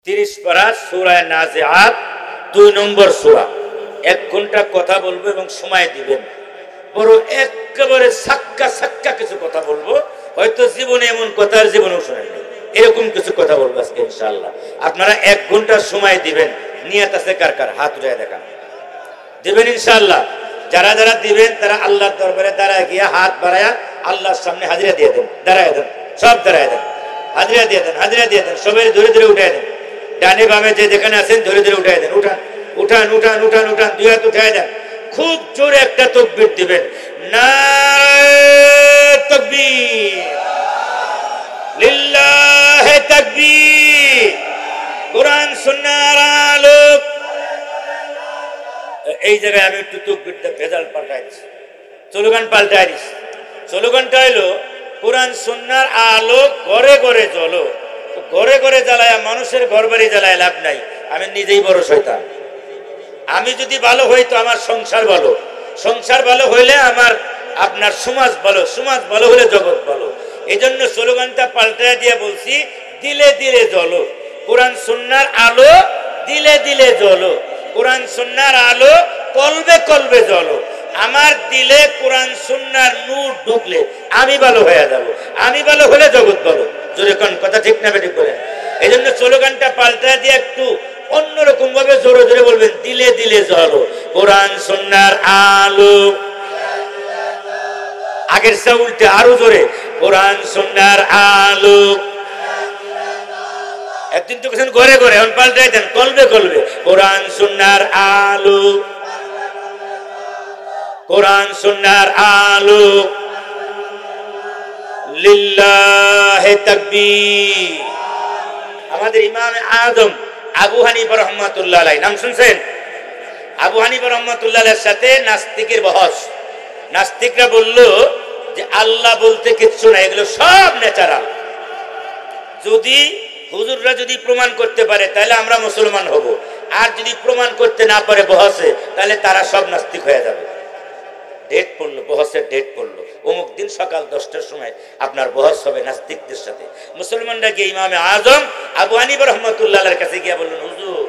30 পারা সূরা নাজিআত 2 নম্বর সূরা। 1 ঘন্টা কথা বলবো এবং সময় দিবেন। বড় একেবারে সাক্কা কিছু কথা বলবো, হয়তো জীবনে এমন কথা আর জীবনেও শোনেন নাই, এরকম কিছু কথা বলবো আজকে ইনশাআল্লাহ। আপনারা 1 ঘন্টা সময় দিবেন। নিয়ত আছে কার কার? হাত উঠায় দেখান। দিবেন ইনশাআল্লাহ। যারা যারা দিবেন তারা আল্লাহর দরবারে দাঁড়ায় গিয়ে হাত বাড়ায়া আল্লাহর সামনে হাজিরা দিয়ে দেন। দাঁড়ায় দেন, সব দাঁড়ায় দেন, হাজিরা দিয়ে দেন, হাজিরা দিয়ে দেন। সবাই ধরে ধরে উঠায় দেন। ডানে বামে যে যেখানে আছেন ধরে ধরে উঠায় দেন। উঠান উঠান উঠান উঠান উঠান, 2 হাত উঠায় দেন। খুব জোরে একটা তাকবীর দিবেন। নারে তাকবীর, লিল্লাহি তাকবীর। কোরআন সুন্নাহর আলো। এই জায়গায় আমি একটু তাকবীরটা ভেজাল পাল্টাই দিছি, স্লোগান পাল্টাই দিছি। স্লোগানটা হলো কোরআন সুন্নাহর আলো ঘরে ঘরে জ্বলো। ঘরে ঘরে জ্বালায় মানুষের ঘর বাড়ি জ্বালায় লাভ নাই। আমি নিজেই বড় শয়তান। আমি যদি ভালো হই তো আমার সংসার ভালো, সংসার ভালো হইলে আমার আপনার সমাজ ভালো, সমাজ ভালো হলে জগৎ ভালো। এই জন্য স্লোগানটা পাল্টায় দিয়ে বলছি, দিলে দিলে জ্বলো। কোরআন সুন্নাহর আলো দিলে দিলে জ্বলো। কোরআন সুন্নাহর আলো কলবে কলবে জ্বলো। আমার দিলে কোরআন সুন্নাহর নূর ঢুকলে আমি ভালো হয়ে যাব। আমি ভালো হলে জগৎ ভালো। জোরে কোন কথা ঠিক না বেঠিক বলেন? এই জন্য স্লোগানটা পাল্টায় দিয়ে একটু অন্যরকম ভাবে জোরে জোরে বলবেন, দিলে দিলে জ্বলো। কোরআন সুন্নাহর আলো। আগের সে উল্টে আরো জোরে, কোরআন সুন্নাহর আলো। একদিন তো কেছেন ঘরে ঘরে, এখন পাল্টাই দেন কলবে কলবে। কোরআন সুন্নাহর আলো, কোরআন সুন্নাহর আলো। লিল্লাহি তাকবীর। আমাদের ইমাম আযম আবু হানিফা রাহমাতুল্লাহ আলাইহি নাম শুনছেন? আবু হানিফা রাহমাতুল্লাহ আলাইহির সাথে নাস্তিকের বহস। নাস্তিকরা বলল যে আল্লাহ বলতে কিচ্ছু নাই, এগুলো সব ন্যাচারাল। যদি হুজুররা যদি প্রমাণ করতে পারে তাহলে আমরা মুসলমান হব, আর যদি প্রমাণ করতে না পারে বহসে, তাহলে তারা সব নাস্তিক হয়ে যাবে। ডেট পড়লো, বহসের ডেট পড়লো, অমুক দিন সকাল 10টার সময় আপনার বহস হবে নাস্তিকদের সাথে। মুসলমানরা গিয়ে ইমামে আজম আবু হানিফা রাহমাতুল্লাহর কাছে গিয়ে বললেন, হুজুর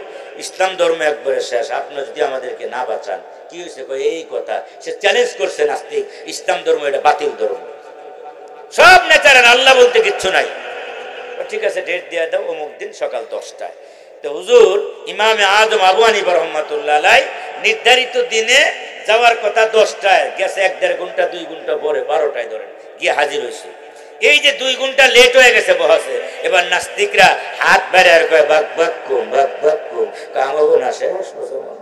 ইসলাম ধর্ম একবারে শেষ, আপনি যদি আমাদেরকে না বাঁচান। কি হয়েছে? এই কথা। সে চ্যালেঞ্জ করছে নাস্তিক, ইসলাম ধর্ম এটা বাতিল ধর্ম, সব ন্যাচারাল, আল্লাহ বলতে কিচ্ছু নাই। ঠিক আছে, ডেট দিয়ে দাও, অমুক দিন সকাল 10টায়। তো হুজুর ইমামে আজম আবু হানিফা রাহমাতুল্লাহ আলাইহি নির্ধারিত দিনে যাওয়ার কথা 10টায়, গেছে 1-1.5 ঘন্টা 2 ঘন্টা পরে 12টায় ধরেন গিয়ে হাজির হয়েছে। এই যে 2 ঘন্টা লেট হয়ে গেছে বহসে, এবার নাস্তিকরা হাত বেড়ে আর কয় বাক বাক কুম বাক বাক কুম, কামাবো না শেষ মুসলমান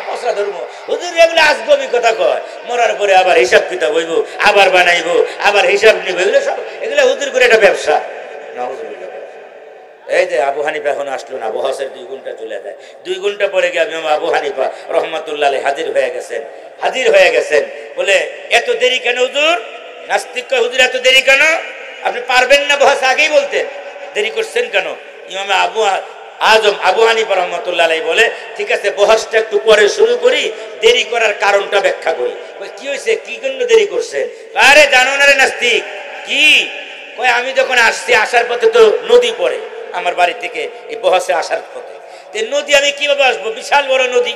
পচা ধর্ম। হুজুর এগুলো আজগবি কথা কয়, মরার পরে আবার হিসাব কিতাব হইব, আবার বানাইবো, আবার হিসাব নিব, এগুলো সব এগুলো হুজুর করে একটা ব্যবসা। এই যে আবু হানিফা এখন আসলো না, বহসের 2 ঘন্টা চলে যায়। 2 ঘন্টা পরে গিয়ে আবু হানিফা রহমাতুল্লাহ আলাইহি হাজির হয়ে গেছেন। হাজির হয়ে গেছেন বলে, এত দেরি কেন হুজুর? নাস্তিক কয়, হুজুর এত দেরি কেন? আপনি পারবেন না বহস আগেই বলতেন, দেরি করছেন কেন? ইমামে আজম আবু হানিফা রাহমাতুল্লাহ আলাইহি বলে, ঠিক আছে বহসটা একটু পরে শুরু করি, দেরি করার কারণটা ব্যাখ্যা করি। কি হয়েছে, কি জন্য দেরি করছেন? আরে জানো না রে নাস্তিক। কি কয়? আমি যখন আসছি, আসার পথে তো নদী পড়ে আমার বাড়ি থেকে এই বহসে আসার পথে। নদী আমি কিভাবে আসবো? বিশাল বড় নদী।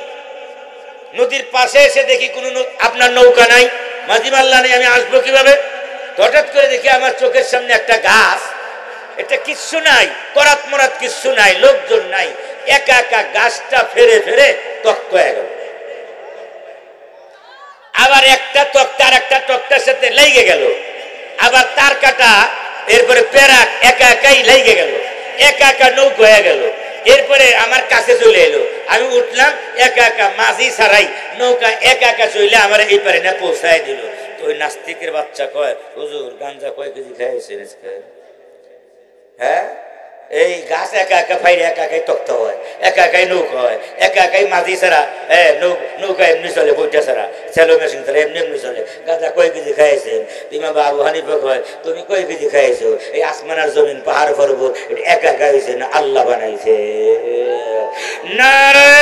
নদীর পাশে এসে দেখি কোনো আপনার নৌকা নাই, মাঝি মাল্লা নেই, আমি আসবো কিভাবে? হঠাৎ করে দেখি আমার চোখের সামনে একটা গাছ, এটা কিচ্ছু নাই, করাত মরাত কিচ্ছু নাই, লোকজন নাই, একা একা গাছটা ফেরে ফেরে তক্ত হয়ে গেল। আবার একটা তক্তা আর একটা তক্তার সাথে লেগে গেল, আবার তার কাটা, এরপরে পেরাক একা একাই লেগে গেল, একা একা নৌকা হয়ে গেল। এরপরে আমার কাছে চলে এলো, আমি উঠলাম, একা একা মাঝি ছাড়াই নৌকা একা একা চলে আমার এই পারে না পৌঁছায় দিল। তো ওই নাস্তিকের বাচ্চা কয়, হুজুর গাঞ্জা কয় কেজি খাইছেন? হ্যাঁ, এই গাছ একা একা ফাইরে একা একাই তক্ত হয়, একা একাই নৌকা হয়, একা একাই মাঝি ছাড়া নৌকা এমনি চলে, বইটা ছাড়া সেলো মেশিন ছাড়া এমনি এমনি চলে। গাঁজা কয় কেজি খাইছেন? ইমাম আবু হানিফা কয়, তুমি কয় কেজি খাইছো? এই আসমান আর জমিন পাহাড় পর্বত এটা একা একা হয়েছে না আল্লাহ বানাইছে? নারে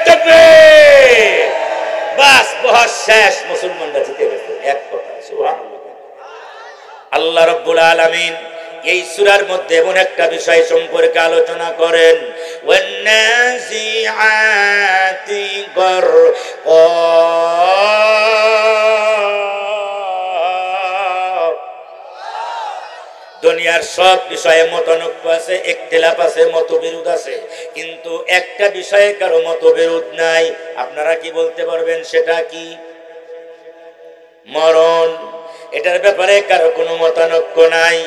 তাকবীর। বাস বহস শেষ, মুসলমানরা জিতে গেছে। এক কথা, সুবহানাল্লাহ। আল্লাহ রাব্বুল আলামিন এই সূরার মধ্যে এমন একটা বিষয় সম্পর্কে আলোচনা করেন, ওয়ান্নাজিআতি গরকা। দুনিয়ার সব বিষয়ে মতানৈক্য আছে, ইখতিলাফ আছে, মতবিরোধ আছে, কিন্তু একটা বিষয়ে কারো মতবিরোধ নাই। আপনারা কি বলতে পারবেন সেটা কি? মরণ। এটার ব্যাপারে কারো কোনো মতানৈক্য নাই।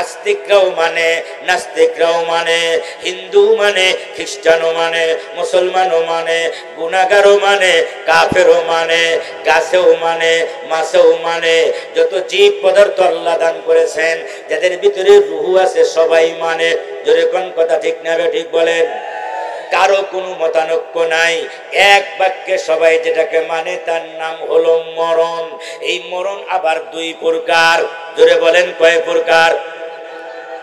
আস্তিকরাও মানে, নাস্তিকরাও মানে, হিন্দু মানে, খ্রিস্টানও মানে, মুসলমানও মানে, গুনাহগারও মানে, কাফেরও মানে, গাছেও মানে, মাছেও মানে, যত জীব পদার্থ আল্লাহ দান করেছেন, যাদের ভিতরে রূহ আছে সবাই মানে। জোরে কোন কথা ঠিক না ঠিক বলেন? কারো কোনো মতানৈক্য নাই, এক বাক্যে সবাই যেটাকে মানে তার নাম হলো মরণ। এই মরণ আবার দুই প্রকার। জোরে বলেন কয় প্রকার?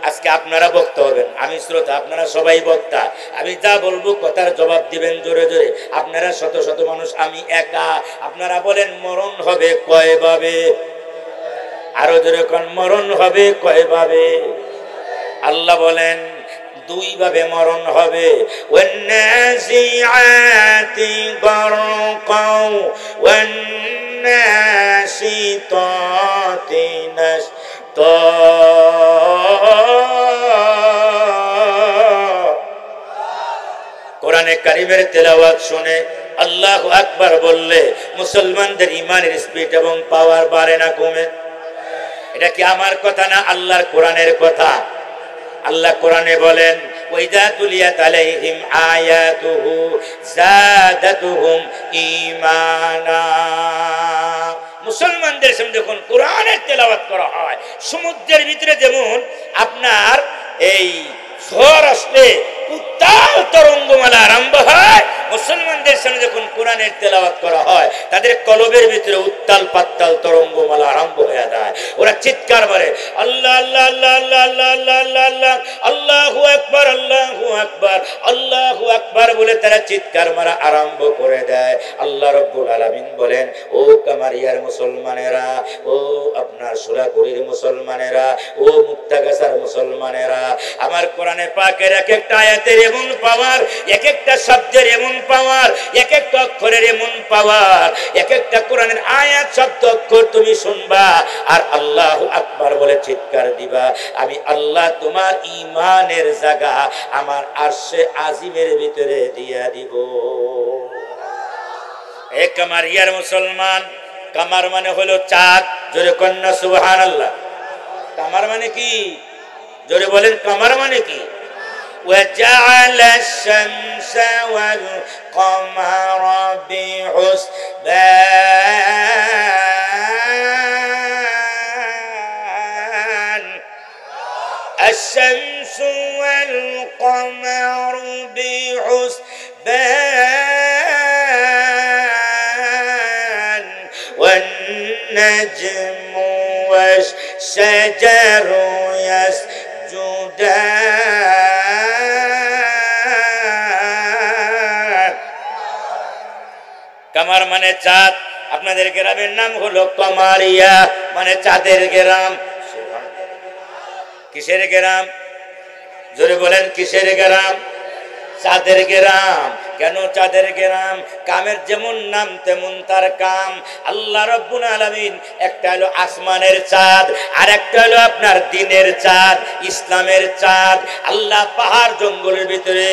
আজকে আপনারা বক্তা হবেন, আমি শ্রোতা, আপনারা সবাই বক্তা। আমি যা বলবো কথার জবাব দিবেন জোরে জোরে। আপনারা শত শত মানুষ, আমি একা। আপনারা বলেন মরণ হবে কয় ভাবে? আরো জোরে কোন, মরণ হবে কয় ভাবে? আল্লাহ বলেন দুই ভাবে মরণ হবে। ওয়ান্নাজিআতি গরকা ওয়ান্নাশিতাতি নাশতা। কোরআনে কারীমের তেলাওয়াত শুনে আল্লাহু আকবার বললে মুসলমানদের ঈমানের স্পিড এবং পাওয়ার বাড়ে না কমে? এটা কি আমার কথা না, আল্লাহর কোরআনের কথা? আল্লাহ কোরআনে বলেন, ওয়াইদা তুলিয়াত আলাইহিম আয়াতুহু যাদাতুহুম ঈমানা। মুসলমানদের সামনে যখন কোরআনের তেলাওয়াত করা হয়, সমুদ্রের ভিতরে যেমন আপনার এই ঝড় আসলে উত্তাল তরঙ্গমালা আরম্ভ হয়, মুসলমানদের সামনে যখন কোরআনের তেলাওয়াত করা হয় তাদের কলবের ভিতরে উত্তাল পাত্তাল তরঙ্গমালা আরম্ভ হয়ে যায়। ওরা চিৎকার মারে, আল্লাহ আল্লাহ আল্লাহ আল্লাহ আল্লাহ আল্লাহ আল্লাহ আল্লাহ, আল্লাহু আকবার আল্লাহু আকবার আল্লাহু আকবার বলে তারা চিৎকার মারা আরম্ভ করে দেয়। আল্লাহ রাব্বুল আলামিন বলেন, ও কামারিয়ার মুসলমানেরা, ও আপনার সোলাপুরীর মুসলমানেরা, ও মুক্তাগাছার মুসলমানেরা, আমার কোরআনে পাকের এক একটা আয়াতের এমন পাওয়ার, এক একটা শব্দের এমন পাওয়ার, এক একটা অক্ষরের এমন পাওয়ার, এক একটা কোরআনের আয়াত শব্দ অক্ষর তুমি শুনবা আর আল্লাহু আকবার বলে চিৎকার দিবা, আমি আল্লাহ তোমার ঈমানের জায়গা আমার আরশে আজিমের ভিতরে দিয়া দিব। এ কামারিয়ার মুসলমান, কামার মানে হলো চাঁদ। জোরে কন্যা সুবহানাল্লাহ। কামার মানে কি? জোরে বলেন, কামার মানে কি? وجعل الشمس والقمر بحسبان الشمس والقمر بحسبان والنجم والشجر يسجدان। কামার মানে চাঁদ। আপনাদের গ্রামের নাম হলো কামারিয়া, মানে চাঁদের গ্রাম। কিসের গ্রাম? জোরে বলেন, কিসের গ্রাম? চাঁদের গ্রাম। কেন চাঁদের গ্রাম? কামের যেমন নাম তেমন তার কাম। আল্লাহ রাব্বুল আলামিন একটা হলো আসমানের চাঁদ, আর একটা হলো আপনার দিনের চাঁদ, ইসলামের চাঁদ। আল্লাহ পাহাড় জঙ্গলের ভিতরে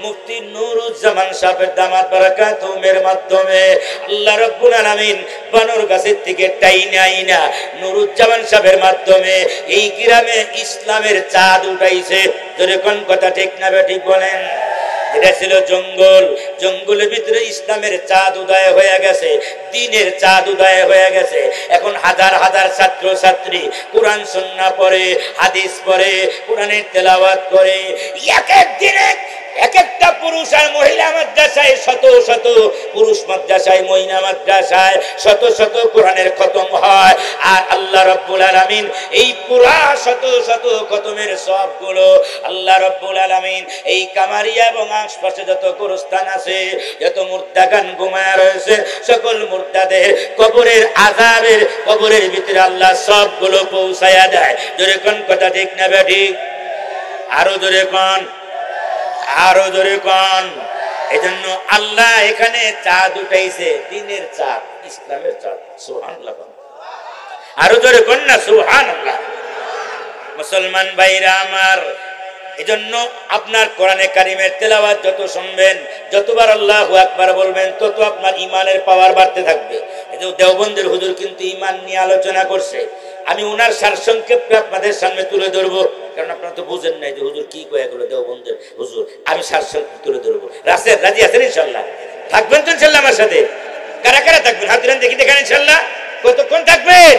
মুফতি নুরুজ্জামান সাহেবের দামাত বারাকাতুহুমের মাধ্যমে আল্লাহ রাব্বুল আলামিন বানর গাছের থেকে টাইনা আইনা নুরুজ্জামান সাহেবের মাধ্যমে এই গ্রামে ইসলামের চাঁদ উঠাইছে। জোরে কোন কথা ঠিক না ঠিক বলেন? এটা ছিল জঙ্গল, জঙ্গলের ভিতরে ইসলামের চাঁদ উদয় হয়ে গেছে, দ্বীনের চাঁদ উদয় হয়ে গেছে। এখন হাজার হাজার ছাত্র ছাত্রী কোরআন সুন্নাহ পড়ে, হাদিস পড়ে, কোরআনের তেলাওয়াত করে, এক এক দিনে এক একটা পুরুষ আর মহিলা মাদ্রাসায় শত শত পুরুষ মাদ্রাসায় মহিলা মাদ্রাসায় শত শত কোরআনের খতম হয়। আর আল্লাহ রাব্বুল আলামিন এই পুরা শত শত খতমের সবগুলো আল্লাহ রাব্বুল আলামিন এই কামারিয়া এবং আশপাশে যত গোরস্থান আছে, যত মুর্দাগান ঘুমায় রয়েছে, সকল মুর্দাদের কবরের আযাবের কবরের ভিতরে আল্লাহ সবগুলো পৌঁছায়া দেয়। জোরে কোন কথা ঠিক না ঠিক? আরো জোরে কোন, আরো জোরে কোন। এজন্য আল্লাহ এখানে চাঁদ উঠাইছে, দিনের চাঁদ, ইসলামের চাঁদ। সুবহানাল্লাহ। আরো জোরে কোন না সুবহানাল্লাহ। মুসলমান ভাইরা আমার, এজন্য আপনার কোরআনে কারিমের তেলাওয়াত যত শুনবেন, যতবার আল্লাহু আকবার বলবেন, তত আপনার ইমানের পাওয়ার বাড়তে থাকবে। এই যে দেওবন্দের হুজুর কিন্তু ইমান নিয়ে আলোচনা করছে, আমি ওনার সারসংক্ষেপটা আপনাদের সামনে তুলে ধরবো, কারণ আপনারা তো বুঝেন নাই যে হুজুর কি কয়ে গেল দেওবন্দের হুজুর। আমি সারসংক্ষেপ তুলে ধরবো। রাজি আছেন ইনশাল্লাহ? থাকবেন তো ইনশাল্লাহ আমার সাথে? কারা কারা থাকবেন হাত তুলেন দেখি, দেখেন ইনশাল্লাহ। কতক্ষণ থাকবেন?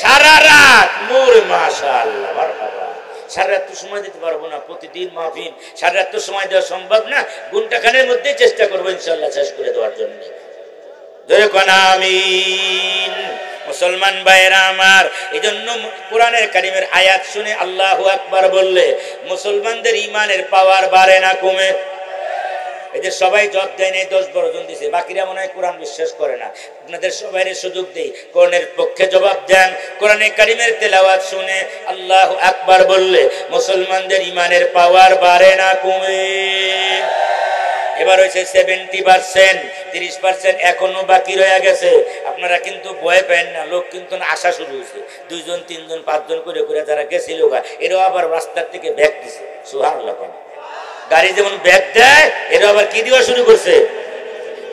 সারা রাত। মোরে মাশাআল্লাহ, মারহাবা। সারা রাত তো সময় দিতে পারবো না, প্রতিদিন মাহফিল, সারা রাত তো সময় দেওয়া সম্ভব না। ঘন্টাখানের মধ্যে চেষ্টা করবো ইনশাল্লাহ শেষ করে দেওয়ার জন্য। জোরে কোন আমিন। মুসলমান ভাইরা আমার, এই জন্য কোরআনের কারিমের আয়াত শুনে আল্লাহু আকবার বললে মুসলমানদের ইমানের পাওয়ার বাড়ে না কমে? এই যে সবাই জব দেয় নেই, 10-12 জন দিছে, বাকিরা মনে হয় কোরআন বিশ্বাস করে না। আপনাদের সবাইরে সুযোগ দেই, কোরআনের পক্ষে জবাব দেন। কোরআনে কারিমের তেলাওয়াত শুনে আল্লাহু আকবার বললে মুসলমানদের ইমানের পাওয়ার বাড়ে না কমে? এবার হয়েছে 70%, 30% এখনো বাকি রয়ে গেছে। আপনারা কিন্তু ভয় পেন না, লোক কিন্তু আসা শুরু হয়েছে। 2 জন 3 জন 5 জন করে করে যারা গেছিল, এরাও আবার রাস্তার থেকে ব্যাগ দিছে। সুবহানাল্লাহ। গাড়ি যেমন ব্যাগ দেয়, এরা আবার কি দেওয়া শুরু করছে?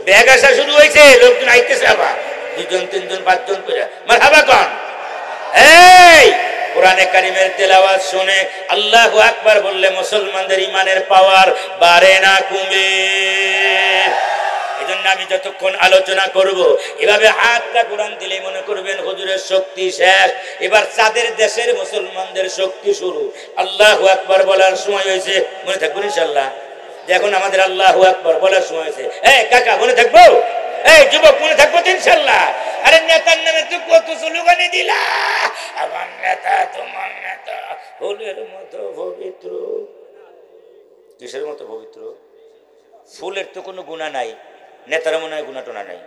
ব্যাগ আসা শুরু হয়েছে, লোকজন আইতেছে আবার 2 জন 3 জন 5 জন করে। মারহাবা কোন। এই কোরআনে কারিমের তেলাওয়াত শুনে আল্লাহু আকবার বললে মুসলমানদের ইমানের পাওয়ার বাড়ে না কমে? এজন্য আমি যতক্ষণ আলোচনা করব, এভাবে হাতটা কোরআন দিলেই মনে করবেন হুজুরের শক্তি শেষ, এবার চাঁদের দেশের মুসলমানদের শক্তি শুরু। আল্লাহু আকবার বলার সময় হয়েছে, মনে থাকবো ইনশাআল্লাহ? এখন আমাদের আল্লাহু আকবার বলার সময় হয়েছে। এই কাকা মনে থাকবো? এই যুবক মনে থাকবো তো ইনশাআল্লাহ? আরে নেতার নামে তো কত স্লোগানি দিলা, আমার নেতা তোমার নেতা, ফুলের মতো পবিত্র। কিসের মতো পবিত্র? ফুলের তো কোনো গুণা নাই, নেতার মনে হয় গুণা টোনা নাই,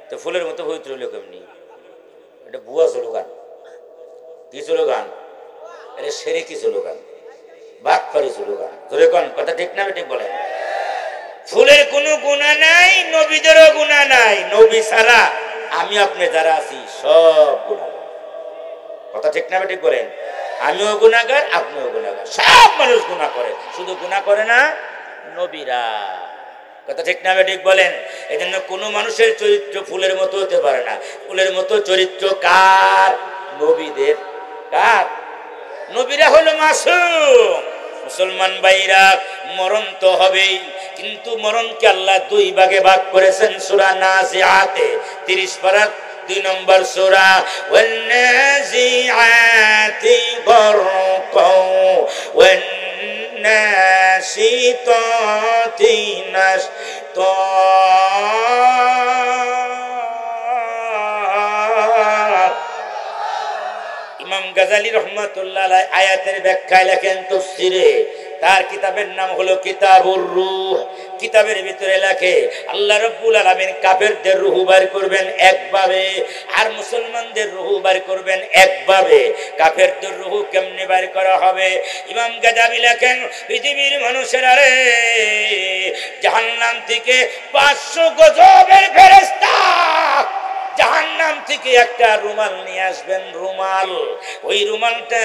তো ফুলের মতো পবিত্র হলো কেমনি? এটা বুয়া স্লোগান। কি স্লোগান? এটা সেরে কি স্লোগান, বাকফারি স্লোগান। ধরে কোন কথা ঠিক না ঠিক বলেন? ফুলের কোনো গুণা নাই, নবীদেরও গুণা নাই। নবী ছাড়া আমি আপনি যারা আছি সব গুণাগার। কথা ঠিক না ঠিক বলেন? আমিও গুণাগার, আপনিও গুণাগার, সব মানুষ গুণা করে, শুধু গুণা করে না নবীরা। কথা ঠিক না ঠিক বলেন? এই জন্য কোনো মানুষের চরিত্র ফুলের মতো হতে পারে না। ফুলের মতো চরিত্র কার? নবীদের। কার? নবীরা হলো মাসুম। মুসলমান ভাইরা, মরণ তো হবেই, কিন্তু মরণকে আল্লাহ 2 ভাগে ভাগ করেছেন সূরা নাজিআতে 30 পারা 2 নম্বর সূরা। ওয়ান্নাজিআতি গরকা ওয়ান্নাশিতাতি নাশতা। ইমাম গাজালি রাহমাতুল্লাহ আলাইহি আয়াতের ব্যাখ্যায় লেখেন তাফসীরে, তার কিতাবের নাম হলো কিতাবুর রূহ। কিতাবের ভিতরে লেখে আল্লাহ রাব্বুল আলামিন কাফেরদের রূহ বের করবেন একভাবে, আর মুসলমানদের রূহ বের করবেন একভাবে। কাফেরদের রূহ কেমনে বের করা হবে? ইমাম গাজালি লেখেন, পৃথিবীর মানুষেরা রে, জাহান্নাম থেকে 500 গজবের ফেরেশতা জাহান্নাম থেকে একটা রুমাল নিয়ে আসবেন। রুমাল, ওই রুমালটা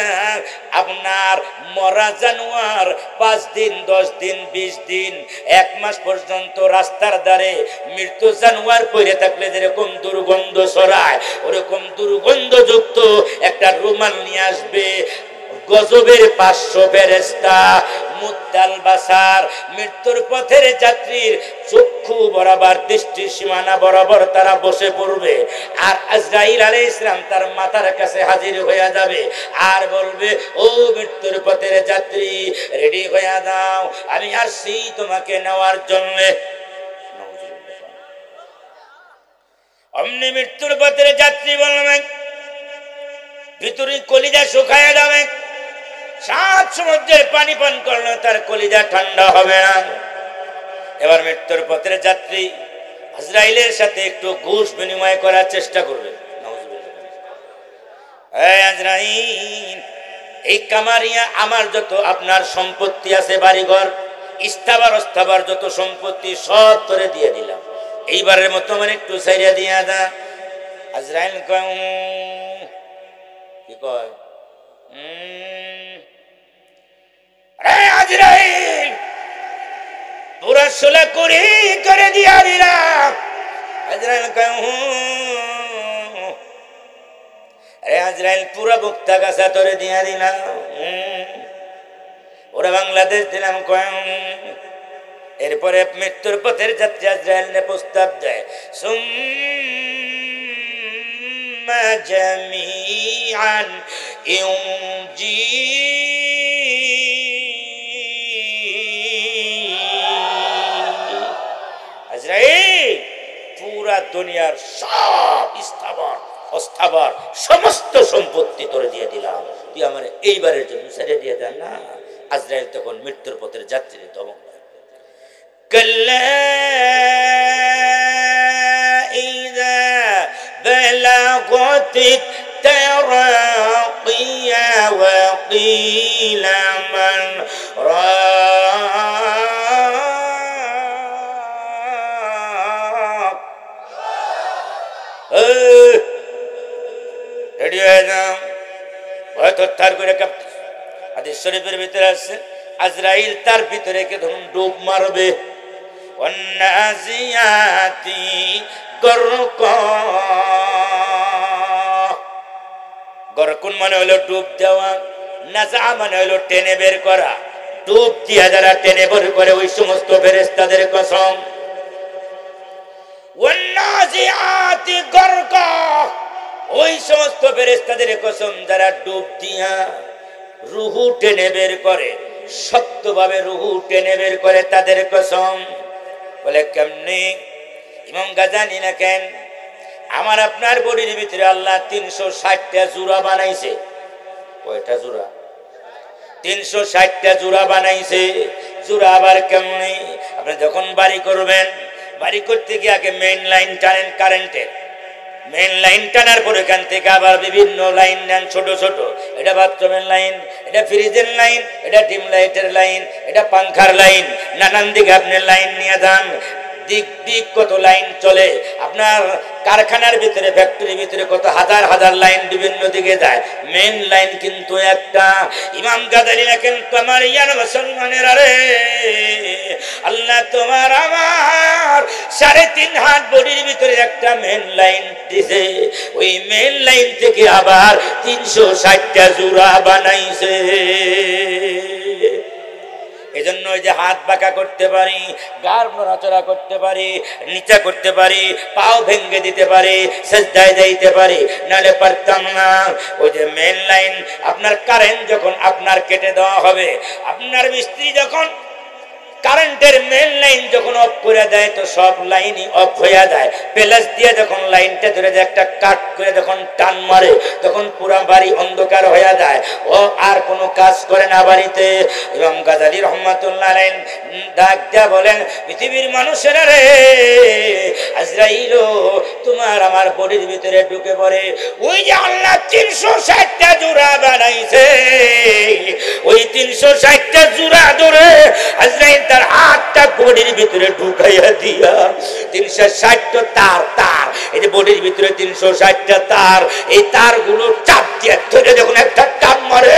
আপনার মরা জানোয়ার 5 দিন 10 দিন 20 দিন 1 মাস পর্যন্ত রাস্তার ধারে মৃত জানোয়ার পড়ে থাকলে যেরকম দুর্গন্ধ ছড়ায়, ওরকম দুর্গন্ধযুক্ত একটা রুমাল নিয়ে আসবে। গজবের 500 ফেরেশতা মুদ্দাল বাসার মৃত্যুর পথের যাত্রীর চক্ষু বরাবর দৃষ্টি সীমানা বরাবর তারা বসে পড়বে আর আজরাইল আলাইহিস সালাম তার মাথার কাছে হাজির হয়ে যাবে আর বলবে ও মৃত্যুর পথের যাত্রী রেডি হয়ে দাও আমি আসছি তোমাকে নেওয়ার জন্য অমনি মৃত্যুর পথের যাত্রী বলবে ভিতরে কলিজা শুকায় যাবে 7 সমুদ্রের পানি পান করলে তার কলিজা ঠান্ডা হবে না এবার মৃত্যুর পথের যাত্রী আজরাইলের সাথে একটু ঘুষ বিনিময় করার চেষ্টা করবে এই আজরাইল এই কামারিয়া আমার যত আপনার সম্পত্তি আছে বাড়িঘর স্থাবর অস্থাবর যত সম্পত্তি সব তোরে দিয়ে দিলাম এইবারের মতো মানে একটু ছাইড়া দিয়া দা আজরাইল কয় কি কয় আজরাইল পুরা 16 কোটি করে দিয়া দিলাম আজরাইল কয় আজরাইল পুরা বক্তা গাছা তোরে দিয়া দিলাম ওরা বাংলাদেশ দিলাম কয় এরপরে মৃত্যুর পথের যাত্রী আজরাইল প্রস্তাব দেয় সুম্মা জামিআন ইউজি আজরাইল পুরা দুনিয়ার সব স্থাবর অস্থাবর সমস্ত সম্পত্তি তোরে দিয়ে দিলাম তুই আমার এইবারের জন্য ছেড়ে দিয়ে দেন না আজরাইল তখন মৃত্যুর পথের যাত্রী দমন كلا إذا بلغت التراقي وقيل من راق রেডি হয়ে যাও হয়তো তার করে হাদিস শরীফের ভিতরে আছে আজরাইল তার ভিতরে কে ধরুন ডুব মারবে ওয়ান্নাজিয়াতি গরকা গরকুন মানে হলো ডুব দেওয়া নাজা মানে হলো টেনে বের করা ডুব দিয়া যারা টেনে বের করে ওই সমস্ত ফেরেশতাদের কসম ওয়ান্নাজিয়াতি গরকা ওই সমস্ত ফেরেশতাদের কসম যারা ডুব দিয়া রুহু টেনে বের করে শক্তভাবে রুহু টেনে বের করে তাদের কসম বলে কেমনি ইমাম গাজানি লেখেন আমার আপনার বডির ভিতরে আল্লাহ 360টা জোড়া বানাইছে কয়টা জোড়া 360টা জোড়া বানাইছে জোড়া আবার কেমনি আপনি যখন বাড়ি করবেন বাড়ি করতে গিয়ে আগে মেইন লাইন টানেন কারেন্টের মেইন লাইন টানার পর এখান থেকে আবার বিভিন্ন লাইন নেন ছোট ছোট এটা বাথরুমের লাইন এটা ফ্রিজের লাইন এটা ডিম লাইটের লাইন এটা পাংখার লাইন নানান দিকে আপনি লাইন নিয়ে যান দিক দিক কত লাইন চলে আপনার কারখানার ভিতরে ফ্যাক্টরির ভিতরে কত হাজার হাজার লাইন বিভিন্ন দিকে যায় মেইন লাইন কিন্তু একটা ইমাম গাদালি লেখেন কামারিয়ার মুসলমানের আরে আল্লাহ তোমার আমার 3.5 হাত বডির ভিতরে একটা মেইন লাইন দিছে ওই মেইন লাইন থেকে আবার 360টা জোড়া বানাইছে এজন্য ওই যে হাত বাঁকা করতে পারি গার নড়াচড়া করতে পারি নিচা করতে পারি পাও ভেঙে দিতে পারি সেজদায় যাইতে পারি নালে পারতাম না ওই যে মেইন লাইন আপনার কারেন্ট যখন আপনার কেটে দেওয়া হবে আপনার মিস্ত্রি যখন কারেন্টের মেইন লাইন যখন অফ করে দেয় তো সব লাইনই অফ হয়ে যায় প্লাস দিয়ে যখন লাইনটা ধরে যায় একটা কাট করে যখন টান মারে তখন পুরো বাড়ি অন্ধকার হয়ে যায় ও আর কোনো কাজ করে না বাড়িতে ইমাম গাজালি রহমাতুল্লাহ আলাইহি ডাক দিয়া বলেন পৃথিবীর মানুষেরা রে আজরাইল তোমার আমার বডির ভিতরে ঢুকে পড়ে ওই যে আল্লাহ 360টা জোড়া বানাইছে ওই 360টা জোড়া ধরে আজরাইল তার হাতটা বডির ভিতরে ঢুকাইয়া দিয়া 360টা তার এই যে বডির ভিতরে 360টা তার এই তারগুলো চাপ দিয়ে ধরে যখন একটা টান মারে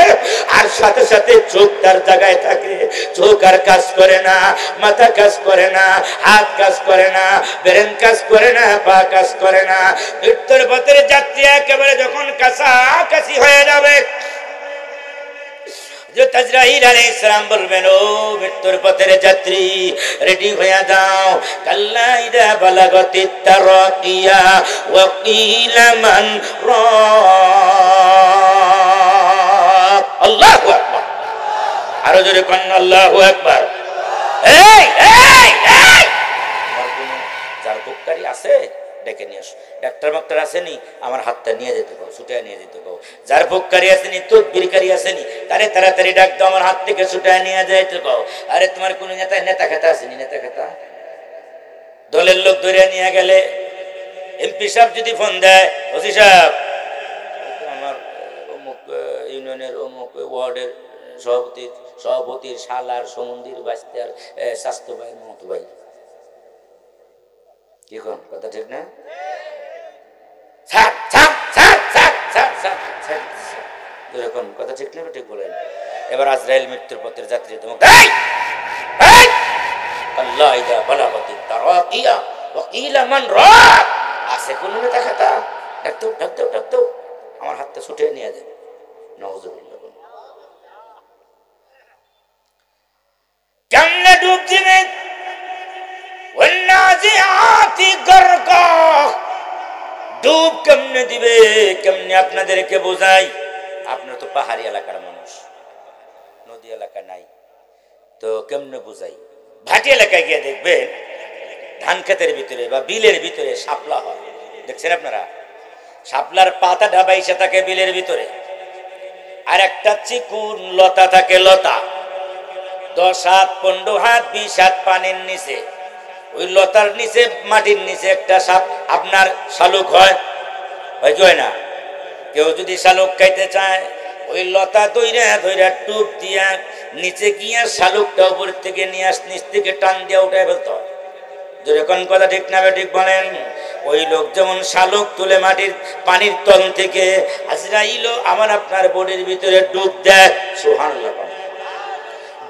আর সাথে সাথে চোখ তার জায়গায় থাকে চোখ আর কাজ করে না মাথা কাজ করে না হাত কাজ করে না ব্রেন কাজ করে না পা কাজ করে না মৃত্যুর পথের যাত্রী একেবারে যখন কাছাকাছি হয়ে যাবে আজরাইল আলাইহিস সালাম বলবেন, ও মৃত্যুর পথের যাত্রী, রেডি হয়ে যাও। কাল্লা ইদা বালাগাতিত তারাকিয়া ওয়া কিলা মান রাক। আল্লাহু আকবার। আরো জোরে কোন আল্লাহু আকবার। এই এই এই, আমার কোন জারপুকারি আছে? ডেকে নিয়ে আসো। ডাক্তার মাক্তার আসেনি, আমার হাতটা নিয়ে যেতে পারো, ছুটায় নিয়ে যেতে পারো। জারপুকারি আসেনি, তদবিরকারী আসেনি, তারে তাড়াতাড়ি ডাক দাও, আমার হাত থেকে ছুটায় নিয়ে যাইতে পারো। আরে তোমার কোন নেতা খেতা আসেনি? নেতা খেতা দলের লোক ধরে নিয়ে গেলে এমপি সাহেব যদি ফোন দেয়, ওসি সাহেব আমার অমুক ইউনিয়নের অমুক ওয়ার্ডের সভাপতির শালার সমন্দির বাস্তার স্বাস্থ্য ভাই মত ভাই, কি কোন কথা ঠিক না? কথা ঠিক না? ঠিক বলেন। এবার আজরাইল মৃত্যুর পথের যাত্রী তোমাকে আল্লাহ ইদা বালাগাতিত তারাকিয়া ওয়া কিলা মান রাক, আছে কোন নেতা খাতা? ডাক দাও, আমার হাতটা ছুটে নিয়ে যাবে। নাউযুবিল্লাহ। কেমনে ডুব দিবে? ওয়ান্নাজিআতি গারকা, ডুব কেমনে দিবে? কেমনে আপনাদেরকে বোঝাই? আপনারা তো পাহাড়ি এলাকার মানুষ, নদী এলাকা নাই, তো কেমনে বোঝাই? ভাটি এলাকায় গিয়ে দেখবেন ধান ক্ষেতের ভিতরে বা বিলের ভিতরে শাপলা হয়, দেখছেন আপনারা? শাপলার পাতা ঢাবাইসে থাকে বিলের ভিতরে, আর একটা চিকুন লতা থাকে, লতা 10 হাত 15 হাত 20 হাত পানির নিচে, ওই লতার নিচে মাটির নিচে একটা সাপ আপনার শালুক হয় না? কেউ যদি শালুক খাইতে চায়, ওই লতা ধইরা ডুব দিয়া নিচে গিয়া শালুকটা উপর থেকে নিয়ে নিচ থেকে টান দিয়া উঠে ফেলতো। যখন কথা ঠিক না ঠিক বলেন? ওই লোক যেমন শালুক তুলে মাটির পানির তল থেকে, আজরাইলও আমার আপনার বডির ভিতরে ডুব দেয়। সুবহানাল্লাহ।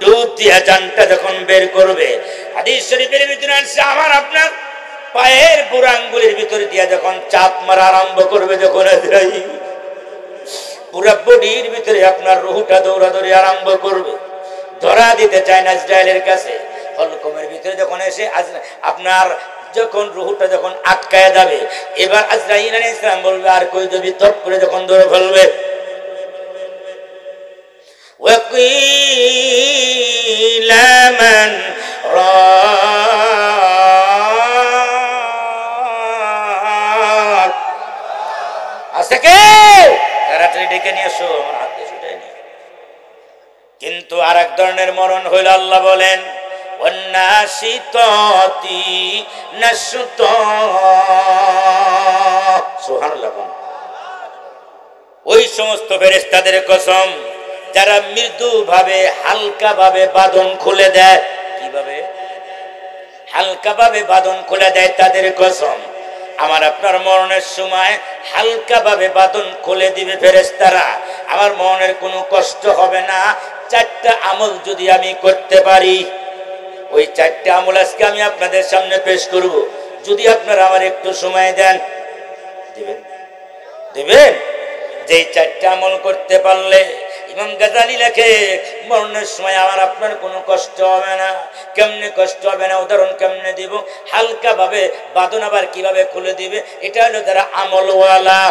ডুব দিয়া জানটা যখন বের করবে, হাদিস শরীফের ভিতরে আছে আমার আপনার পায়ের বুড়ো আঙ্গুলের ভিতরে দিয়া যখন চাপ মারা আরম্ভ করবে, যখন আজরাইল পুরো বডির ভিতরে আপনার রুহটা দৌড়াদৌড়ি আরম্ভ করবে, ধরা দিতে চায় না আজরাইলের কাছে। হলকমের ভিতরে যখন এসে আপনার যখন রুহটা যখন আটকায় যাবে, এবার আজরাইল আলাইহিস সালাম বলবে আর কই দেবি, তপ করে যখন ধরে ফেলবে, وقيل من راق, আছে কে? তাড়াতাড়ি ডেকে নিয়ে এসো, আমার হাতে ছুটে নিয়ে। কিন্তু আরেক ধরনের মরণ হইল, আল্লাহ বলেন ওয়ান্নাশিতাতি নাশতা। সুবহানাল্লাহ। ওই সমস্ত ফেরেশতাদের কসম যারা মৃদু ভাবে হালকা ভাবে বাঁধন খুলে দেয়। কিভাবে? হালকা ভাবে বাঁধন খুলে দেয়, তাদের কসম আমার আপনার মরণের সময় হালকা ভাবে বাঁধন খুলে দিবে ফেরেশতারা। আমার মরণের কোনো কষ্ট হবে না। 4টা আমল যদি আমি করতে পারি, ওই 4টা আমল আজকে আমি আপনাদের সামনে পেশ করব, যদি আপনারা আমার একটু সময় দেন। দিবেন? যে 4টা আমল করতে পারলে ইমাম গাজালি লেখে মরণের সময় আমার আপনার কোনো কষ্ট হবে না। কেমনে কষ্ট হবে না? উদাহরণ কেমনে দিব? হালকা ভাবে বাঁধন আবার কিভাবে খুলে দিবে? এটা হলো যারা আমলওয়ালা,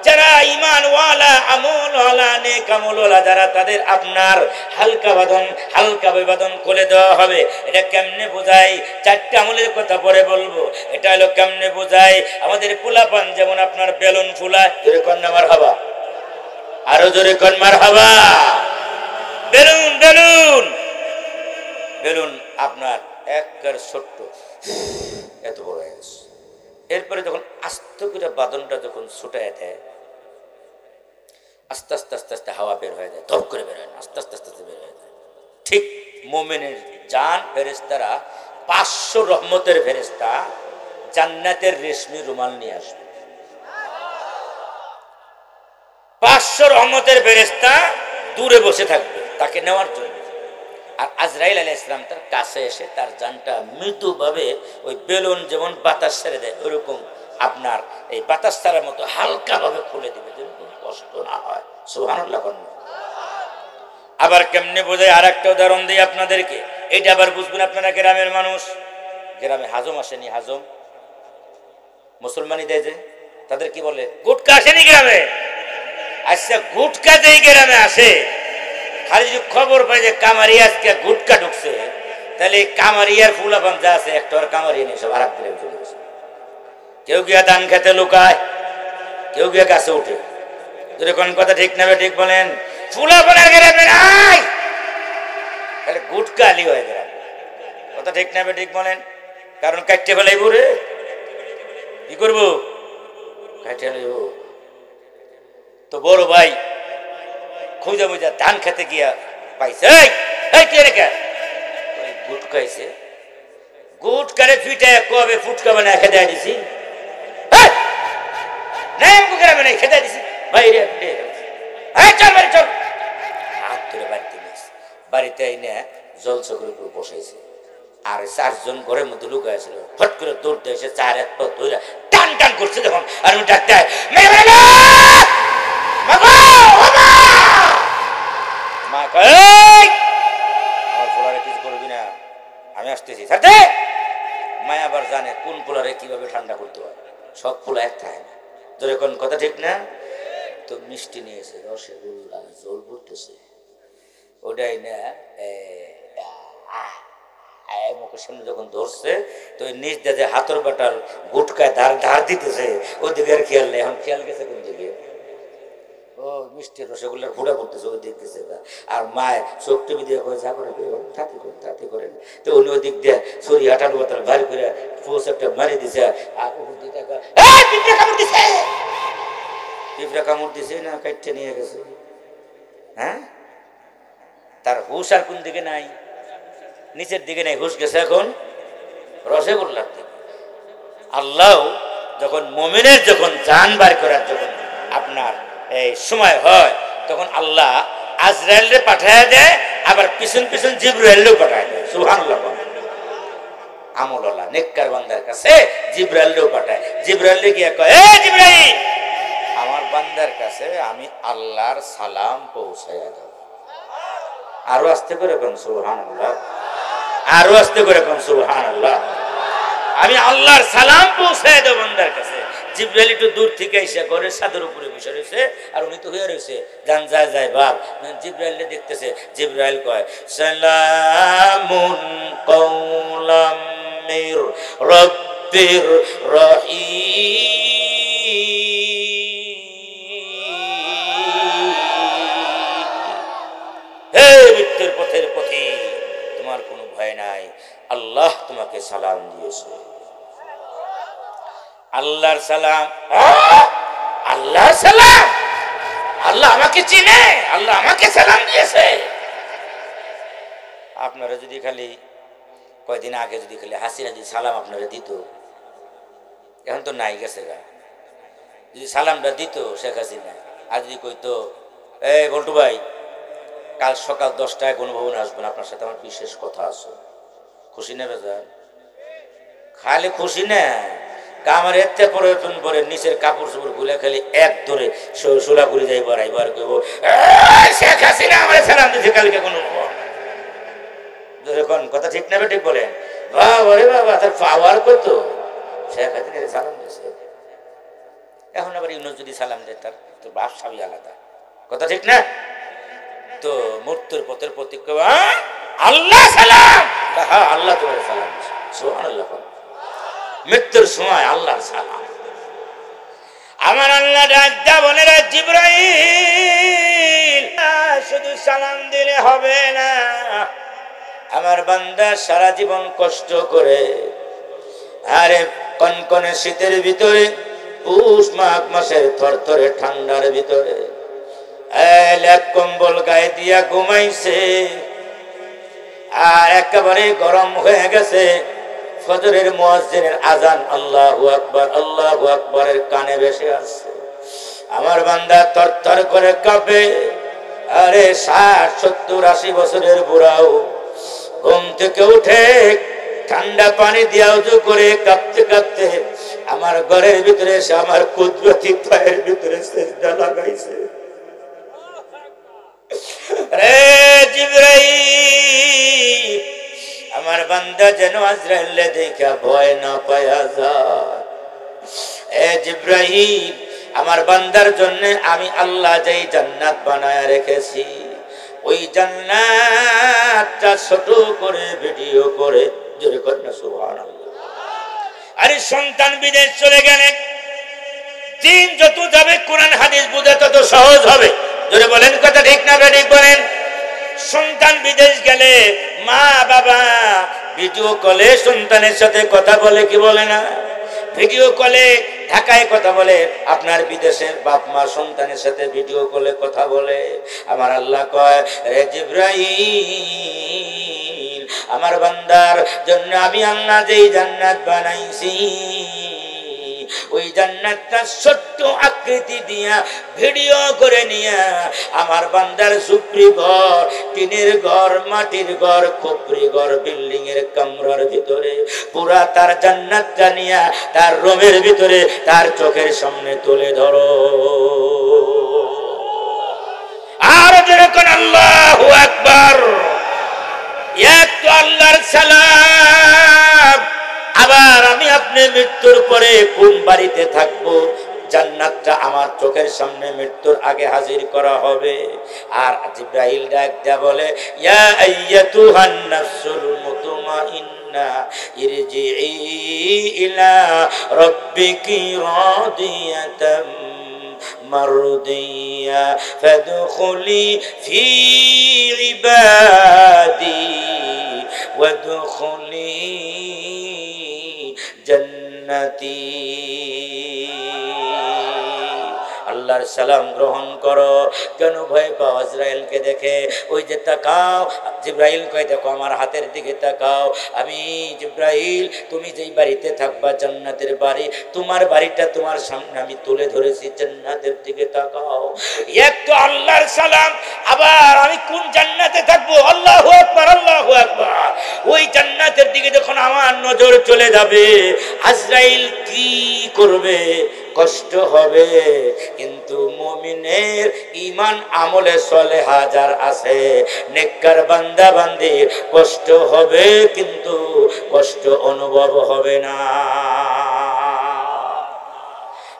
যারা ইমানওয়ালা, আমলওয়ালা, নেক আমলওয়ালা যারা, তাদের আপনার হালকা বাঁধন খুলে দেওয়া হবে। এটা কেমনে বোঝাই? 4টা আমলের কথা পরে বলবো। এটা হলো কেমনে বোঝাই? আমাদের পোলাপান যেমন আপনার বেলুন ফুলায়, জোরে কোন না মারহাবা, আরো জোরে কোন মারহাবা। বেলুন আপনার একবার ছোট্ট এত বড় হয়ে গেছে, এরপরে যখন আস্তে করে বাঁধনটা যখন ছুটায় দেয়, আস্তে আস্তে আস্তে আস্তে হাওয়া বের হয়ে যায়, ধপ করে বের হয় না, আস্তে আস্তে আস্তে বের হয়ে যায়। ঠিক মুমিনের জান ফেরেশতারা 500 রহমতের ফেরেশতা জান্নাতের রেশমি রুমাল নিয়ে আসবে। 500 রহমতের ফেরেশতা দূরে বসে থাকবে তাকে নেওয়ার জন্য। আর আজরাইল আলাইহিস সালাম তার কাছে এসে তার জানটা মৃদুভাবে ওই বেলুন যেমন বাতাস ছেড়ে দেয়, ওরকম আপনার এই বাতাস ছাড়ার মতো হালকা ভাবে খুলে দিবে, যেন কোনো কষ্ট না হয়। সুবহানাল্লাহ। আবার কেমনে বোঝায় আর একটা উদাহরণ দিই আপনাদেরকে, এইটা আবার বুঝবেন আপনারা গ্রামের মানুষ। গ্রামে হাজম আসেনি, হাজম মুসলমানি দেয় যে তাদের কি বলে গুটকা আসেনি গ্রামে। আচ্ছা গুটকা যেই গ্রামে আসে, খালি যদি খবর পাই যে কামারিয়া আজকে গুটকা ঢুকছে, তাহলে কামারিয়ার ফুলাপান যা আছে একটা আর কামারিয়া নিয়ে সব আর এক দিলে চলে গেছে। কেউ গিয়া ধান খেতে লুকায়, কেউ গিয়া গাছে উঠে। যদি কোন কথা ঠিক না ঠিক বলেন, ফুলাপানের গ্রামে নাই, তাহলে গুটকা আলি হয়ে গ্রামে। কথা ঠিক না ঠিক বলেন, কারণ কাটতে ফেলাইব রে, কি করবো, কাটতে ফেলাইব। তো বড় ভাই খুঁজা মুজা ধান খেতে গিয়া পাইছে, গুটকাইছে, গুটকারে ফিটায় কবে ফুটকা বানায় খেতে দিছি, গ্রামে নাই খেতে দিছি ভাই রে, চল বাড়ি চল। হাত ধরে বাড়িতে নিয়েছে, বাড়িতে এনে জল চক্রের উপর বসাইছে। আর 4 জন ঘরের মধ্যে লুকায় ছিল, ফট করে দৌড় দিয়ে এসে 4 হাত পা ধরে টান টান করছে যখন, আর আমি ডাক দেয় আমার পোলারে কিছু করবি না, আমি আসতেছি। মায়া আবার জানে কোন পোলারে কিভাবে ঠান্ডা করতে হয়, সব পোলা এক থাকে না। যখন কথা ঠিক না, তো মিষ্টি নিয়েছে, রসগোল্লা জল পড়তেছে, ওটাই না মুখের সামনে যখন ধরছে, তো নিজ দাদে হাতর বাটার গুটকায় ধার দিতেছে, ওদিকে আর খেয়াল নেই। এখন খেয়াল গেছে কোন দিকে, ও মিষ্টি রসগোল্লার ফুটা পড়তেছে ওই দিক দিছে। আর মায় চোখ টিভি দিয়ে করে যা করে তাতে করেন, তো উনি ওই দিক দিয়ে ছড়ি হাঁটার বোতল ভারী করে ফোস একটা মারি দিছে। আর পিঁপড়া কামড় দিছে না, কাটতে নিয়ে গেছে। হ্যাঁ, তার হুশ আর কোন দিকে নাই, নিচের দিকে নাই, হুশ গেছে এখন রসগোল্লার দিকে। আল্লাহ যখন মুমিনের যখন জান বার করার যখন আপনার এই সময় হয়, তখন আল্লাহ আজরাইলরে পাঠায় দেয়, আবার পিছন পিছন জিবরাইলও পাঠায় দেয়। সুবহানাল্লাহ। আমলওয়ালা নেককার বান্দার কাছে জিবরাইলও পাঠায়। জিবরাইলে গিয়ে কয়, এ জিবরাইল, আমার বান্দার কাছে আমি আল্লাহর সালাম পৌঁছায়া দাও। আরো আস্তে করে কোন সুবহানাল্লাহ, আরো আস্তে করে কোন সুবহানাল্লাহ। আমি আল্লাহর সালাম পৌঁছায় দেব বান্দার কাছে। জিবরাইল একটু দূর থেকে এসে করে ছাদের উপরে বসে রয়েছে, আর উনি তো হয়ে রয়েছে জান যায় যায় বাপ। জিবরাইল দেখতেছে, জিবরাইল কয় সালামুন কওলাম মির রাব্বির রহিম। হে মৃত্যুর পথের পথে, তোমার কোনো ভয় নাই, আল্লাহ তোমাকে সালাম দিয়েছে। আল্লাহর সালাম, আল্লাহর সালাম, আল্লাহ আমাকে চিনে, আল্লাহ আমাকে সালাম দিয়েছে। আপনারা যদি খালি কয়দিন আগে যদি খালি হাসিনা যদি সালাম আপনারা দিত, এখন তো নাই গেছে গা, যদি সালামটা দিত শেখ হাসিনা, আর যদি কইতো এই বল্টু ভাই কাল সকাল 10টায় গণভবনে আসবেন, আপনার সাথে আমার বিশেষ কথা আছে, খুশি নেবে যান? খালি খুশি না, আমার এতে পরিবর্তন করে নিচের কাপড় চোপড় খুলে খালি এক ধরে সোলা করে যাই বাড়াই বার করব, শেখ হাসিনা আমার সালাম দিয়েছে কালকে কোনো কথা ঠিক না ঠিক বলেন? বাবা রে বাবা, তার পাওয়ার কত, শেখ হাসিনা সালাম দিয়েছে। এখন আবার ইউনুস যদি সালাম দেয়, তার তোর বাপ সবই আলাদা, কথা ঠিক না? তো মৃত্যুর পথের প্রতীক আল্লাহ সালাম, হ্যাঁ আল্লাহ তোমার সালাম দিয়েছে। সুবহানাল্লাহ। মৃত্যুর সময় আল্লাহর সালাম। আমার আল্লাহ ডাকদা বলেরা, জিবরাইল শুধু সালাম দিলে হবে না, আমার বান্দা সারা জীবন কষ্ট করে, আরে কনকনে শীতের ভিতরে, পৌষ মাঘ মাসের থরথরে ঠান্ডার ভিতরে এক কম্বল গায়ে দিয়া ঘুমাইছে, আর একেবারে গরম হয়ে গেছে। ফজরের মুয়াজ্জিনের আজান আল্লাহু আকবার আল্লাহু আকবারের কানে ভেসে আসছে। আমার বান্দা থরথর করে কাঁপে, আরে 60, 70, 80 বছরের বুড়াও ঘুম থেকে উঠে ঠান্ডা পানি দিয়া উজু করে কাঁপতে কাঁপতে আমার ঘরের ভিতরে এসে আমার কুদরতি পায়ের ভিতরে সিজদা লাগাইছে। রে জিবরাইল, আমার বান্দা যেন আজরাইলে দেখা ভয় না পায়া যায়। এ জিবরাইল, আমার বান্দার জন্য আমি আল্লাহ যেই জান্নাত বানায় রেখেছি, ওই জান্নাতটা ছোট করে ভিডিও করে জোরে করেন না সুবহানাল্লাহ। আরে সন্তান বিদেশ চলে গেলে দিন যত যাবে কোরআন হাদিস বোঝা তত সহজ হবে। জোরে বলেন কথা ঠিক না ঠিক বলেন? সন্তান বিদেশ গেলে মা বাবা ভিডিও কলে সন্তানের সাথে কথা বলে কি বলে না? ভিডিও কলে ঢাকায় কথা বলে, আপনার বিদেশের বাপ মা সন্তানের সাথে ভিডিও কলে কথা বলে। আমার আল্লাহ কয়, রে জিবরাইল, আমার বান্দার জন্য আমি আল্লাহ যেই জান্নাত বানাইছি, ওই জান্নাতটা ছোট্ট আকৃতি দিয়া ভিডিও করে নিয়া আমার বান্দার ঝুপড়ি ঘর, টিনের ঘর, মাটির ঘর, খোপড়ি ঘর, বিল্ডিং এর কামরার ভিতরে পুরা তার জান্নাতটা নিয়া তার রুমের ভিতরে তার চোখের সামনে তুলে ধরো। আর যেরকম আল্লাহু আকবার। এক তো আল্লাহর সালাম। আবার আমি আপনি মৃত্যুর পরে কোন বাড়িতে থাকবো, জান্নাতটা আমার চোখের সামনে মৃত্যুর আগে হাজির করা হবে। আর জিবরাইল ডাক দেয়া বলে, ইয়া আইয়াতুহান নাফসুল মুতমাইন্না ইরজিই ইলা রাব্বিকি রাদিয়াতাম মারদিয়া ফাদখুলি ফি ইবাদি ওয়াদখুলি জান্নাতি। আল্লাহর সালাম গ্রহণ করো। কেন ভয় পাও আজরাইলকে দেখে? ওই যে তাকাও, জিবরাইল কয় দেখো আমার হাতের দিকে তাকাও। আমি জিবরাইল, তুমি যেই বাড়িতে থাকবা জান্নাতের বাড়ি, তোমার বাড়িটা তোমার সামনে আমি তুলে ধরেছি, জান্নাতের দিকে তাকাও। এক তো আল্লাহর সালাম, আবার আমি কোন জান্নাতে থাকবো? আল্লাহু আকবার, আল্লাহু আকবার। ওই জান্নাতের দিকে যখন আমার নজর চলে যাবে, আজরাইল কি করবে? কষ্ট হবে, কিন্তু মুমিনের ঈমান আমলে সলেহা যার আছে, নেককার বান্দা বান্দির কষ্ট হবে কিন্তু কষ্ট অনুভব হবে না।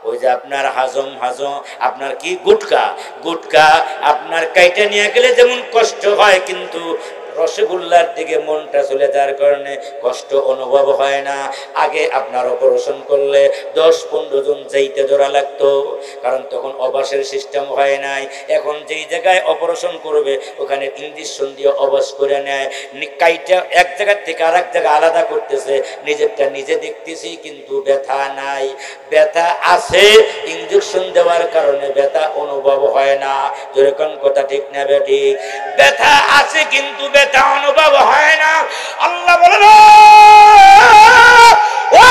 ওই যে আপনার হাজম আপনার কি গুটকা আপনার কাইটা নিয়ে গেলে যেমন কষ্ট হয়, কিন্তু রসগোল্লার দিকে মনটা চলে যাওয়ার কারণে কষ্ট অনুভব হয় না। আগে আপনার অপারেশন করলে 10-15 জন যাইতে ধরা লাগতো, কারণ তখন অবাসের সিস্টেম হয় নাই। এখন যেই জায়গায় অপারেশন করবে ওখানে ইঞ্জেকশন দিয়ে অবাস করে নেয়। কাইটা এক জায়গার থেকে আর এক জায়গা আলাদা করতেছে, নিজেরটা নিজে দেখতেছি কিন্তু ব্যথা নাই। ব্যথা আছে, ইঞ্জেকশন দেওয়ার কারণে ব্যথা অনুভব হয় না। যেরকম কথা ঠিক না বেটি? ব্যথা আছে কিন্তু ব্যথা অনুভব হয় না। আল্লাহ বলেন, ও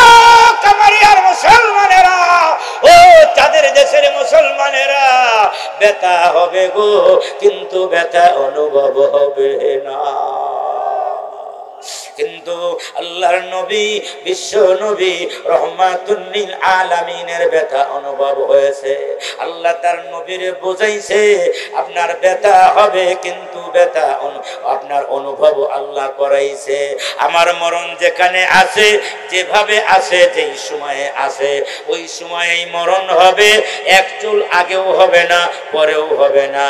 কামারিয়ার মুসলমানেরা, ও তাদের দেশের মুসলমানেরা, ব্যথা হবে গো কিন্তু ব্যথা অনুভব হবে না। কিন্তু আল্লাহর নবী, বিশ্ব নবী রহমাতুল লিল আলামিনের ব্যথা অনুভব হয়েছে। আল্লাহ তার নবীরে বোঝাইছে আপনার ব্যথা হবে কিন্তু ব্যথা আপনার অনুভব আল্লাহ করাইছে। আমার মরণ যেখানে আছে, যেভাবে আছে, যেই সময়ে আছে, ওই সময়েই মরণ হবে। এক চুল আগেও হবে না, পরেও হবে না।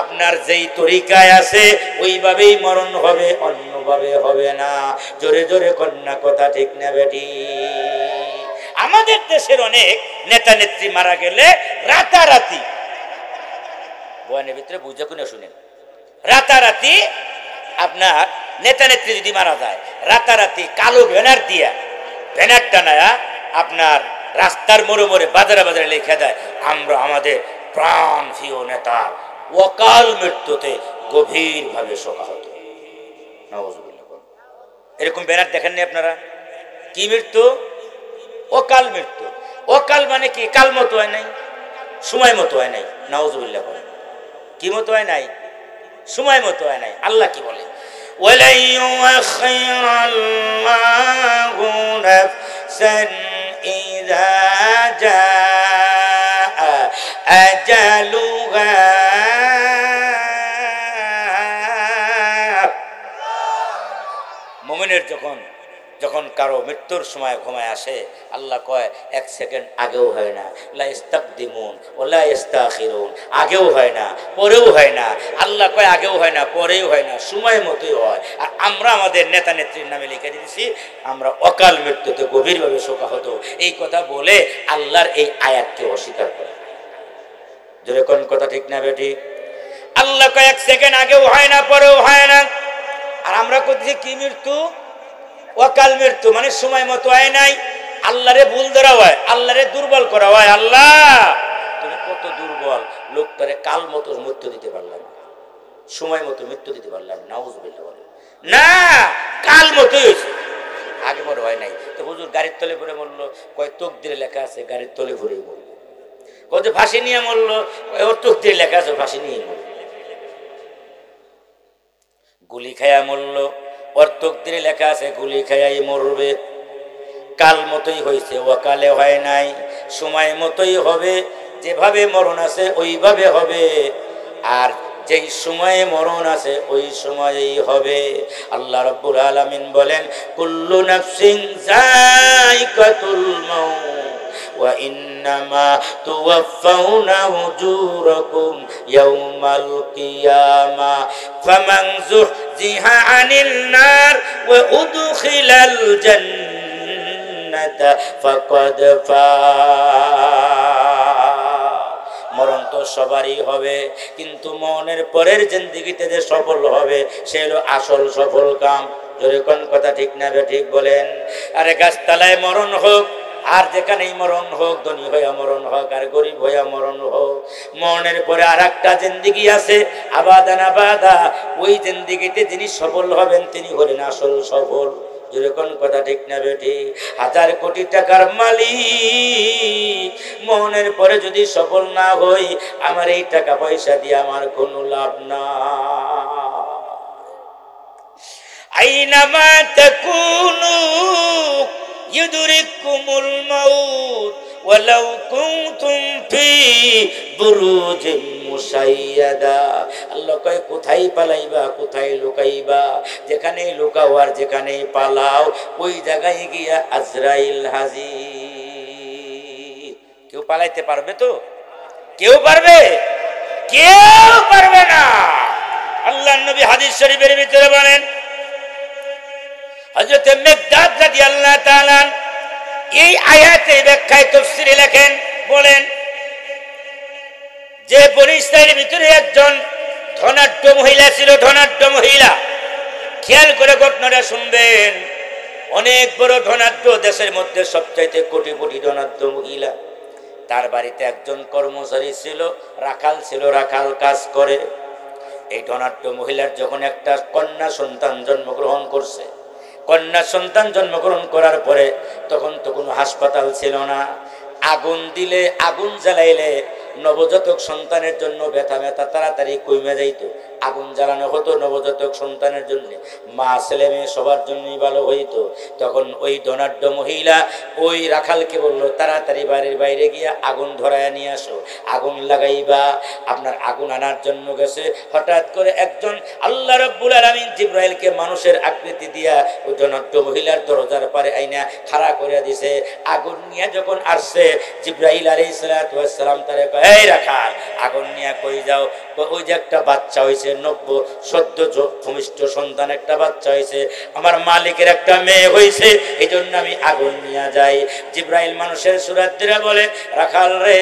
আপনার যেই তরিকায় আছে ওইভাবেই মরণ হবে, অন্যভাবে হবে না। জোরে জোরে কন্যা কথা ঠিক না বেটি? আমাদের দেশের অনেক নেতা নেত্রী মারা গেলে রাতারাতি, বয়ানের ভিতরে বুঝে কোনে শুনেন, রাতারাতি আপনার নেতা নেত্রী যদি মারা যায়, রাতারাতি কালো ব্যানার দিয়া, ব্যানার টানায়া আপনার রাস্তার মোড়ে মোড়ে বাজারে বাজারে লিখে দেয়, আমরা আমাদের প্রাণ প্রিয় নেতা অকাল মৃত্যুতে গভীরভাবে শোকাহত। এরকম ব্যানার দেখেননি আপনারা? কি মৃত্যু? অকাল মৃত্যু। অকাল মানে কি? কাল মতো হয় নাই, সময় মতো হয় নাই। নাউজুবিল্লাহ বলে কি মতো হয় নাই? সময় মতো হয় নাই। আল্লাহ কি বলে? ওয়ালাই ইউআখিরাল্লাহু নাফসান ইযা জাআ আজালুহা মুমিনের যখন যখন কারো মৃত্যুর সময় ঘুমায় আসে, আল্লাহ কয় 1 সেকেন্ড আগেও হয় না, লা ইস্তাকদিমুন ওয়ালা ইস্তাখিরুন, আগেও হয় না পরেও হয় না। আল্লাহ কয় আগেও হয় না পরেও হয় না, সময় মতোই হয়। আর আমরা আমাদের নেতা নেত্রীর নামে লিখে দিয়েছি আমরা অকাল মৃত্যুতে গভীরভাবে শোকাহত। এই কথা বলে আল্লাহর এই আয়াতকে অস্বীকার করে। জোরে কোন কথা ঠিক না বেটি? আল্লাহ কয় 1 সেকেন্ড আগেও হয় না পরেও হয় না। আর আমরা করছি কি মৃত্যু? অকাল মৃত্যু, মানে সময় মতো হয় নাই। আল্লাহরে ভুল ধরা হয়, আল্লাহরে দুর্বল করা হয়। আল্লাহ তুমি কত দুর্বল, লোকটারে কাল মতো মৃত্যু দিতে পারলাম না, সময় মতো মৃত্যু দিতে পারলাম নাউজুবিল্লাহ বলে না, কাল মতোই হয়েছে, আগে পরে হয় নাই। তো হুজুর গাড়ির তলে পড়ে মরলো, কয় তকদিরে লেখা আছে গাড়ির তলে পড়েই মরলো। কত ফাঁসি নিয়ে মরলো, ওর তকদিরে লেখা আছে ফাঁসি নিয়ে মরলো। গুলি খায়া মরলো, ওর তকদিরে লেখা আছে গুলি খায়াই মরবে। কাল মতোই হয়েছে, ওকালে হয় নাই, সময় মতোই হবে। যেভাবে মরণ আছে ওইভাবে হবে, আর যেই সময়ে মরণ আছে ওই সময়েই হবে। আল্লাহ রাব্বুল আলামিন বলেন কুল্লু নাফসিন যায়িকাতুল মাউত ওয়া ইন্নামা তুওয়াফাউনা উজুরাকুম ইয়াউমাল কিয়ামাহ ফামান যুহজিহা আনিন নার ওয়া উদখিলাল জান্নাতা ফাকাদ মরণ তো সবারই হবে, কিন্তু মরণের পরের জিন্দেগিতে যে সফল হবে সে হলো আসল সফল কাম। জোরে কোন কথা ঠিক না ঠিক বলেন? আরে গাছতলায় মরণ হোক আর যেখানেই মরণ হোক, ধনী হইয়া মরণ হোক আর গরিব হইয়া মরণ হোক, মরণের পরে আর একটা জিন্দেগি আছে আবাদান আবাদা। ওই জিন্দেগিতে যিনি সফল হবেন তিনি হলেন আসল সফল। যেরকম কথা ঠিক না বেটি? 1000 কোটি টাকার মালিক মরণের পরে যদি সফল না হই, আমার এই টাকা পয়সা দিয়ে আমার কোনো লাভ না। আইনামা তাকুনু ইউদরিকুমুল মাউত ওয়ালাউ কুনতুম ফি বুরুজিম মুশাইয়াদা। আল্লাহ কয় কোথায় পালাইবা, কোথায় লুকাইবা, যেখানেই লুকাও আর যেখানেই পালাও ওই জায়গায় গিয়া আজরাইল হাজির। কেউ পালাইতে পারবে তো? কেউ পারবে? কেউ পারবে না। আল্লাহর নবী হাদিস শরীফের ভিতরে বলেন, হযরত মিকদাদ রাদিয়াল্লাহু তাআলা এই আয়াতের ব্যাখ্যায় তাফসীরে লেখেন, বলেন যে বনী ইসরাইলের ভিতরে একজন ধনাঢ্য মহিলা ছিল, ধনাঢ্য মহিলা। খেয়াল করে ঘটনাটা শুনবেন। অনেক বড় ধনাঢ্য, দেশের মধ্যে সবচাইতে কোটি কোটি ধনাঢ্য মহিলা। তার বাড়িতে একজন কর্মচারী ছিল, রাখাল ছিল, রাখাল কাজ করে। এই ধনাঢ্য মহিলার যখন একটা কন্যা সন্তান জন্মগ্রহণ করছে, কন্যা সন্তান জন্মগ্রহণ করার পরে তখন তো কোনো হাসপাতাল ছিল না। আগুন দিলে, আগুন জ্বালাইলে নবজাতক সন্তানের জন্য ব্যথা ব্যথা তাড়াতাড়ি কমে যাইত। আগুন জ্বালানো হতো নবজাতক সন্তানের জন্য, মা ছেলে মেয়ে সবার জন্যই ভালো হইতো। তখন ওই ধনাঢ্য মহিলা ওই রাখালকে বললো, তাড়াতাড়ি বাড়ির বাইরে গিয়া আগুন ধরায় নিয়ে আসো, আগুন লাগাইবা। আপনার আগুন আনার জন্য গেছে। হঠাৎ করে একজন আল্লাহ রাব্বুল আলামিন জিবরাইলকে মানুষের আকৃতি দিয়া ওই ধনাঢ্য মহিলার দরজার পারে আইনা খাড়া করে দিছে। আগুন নিয়ে যখন আসছে, জিবরাইল আলাইহিস সালাতু ওয়াস সালাম তারে কয়, এই রাখাল আগুন নিয়ে কই যাও? ওই যে একটা বাচ্চা হয়েছে, নব্য সদ্য ভূমিষ্ঠ সন্তান একটা বাচ্চা হয়েছে, আমার মালিকের একটা মেয়ে হয়েছে, এই জন্য আমি আগুন নিয়ে যাই। জিবরাইল মানুষের সুরাত দিয়ে বলে, রাখাল রে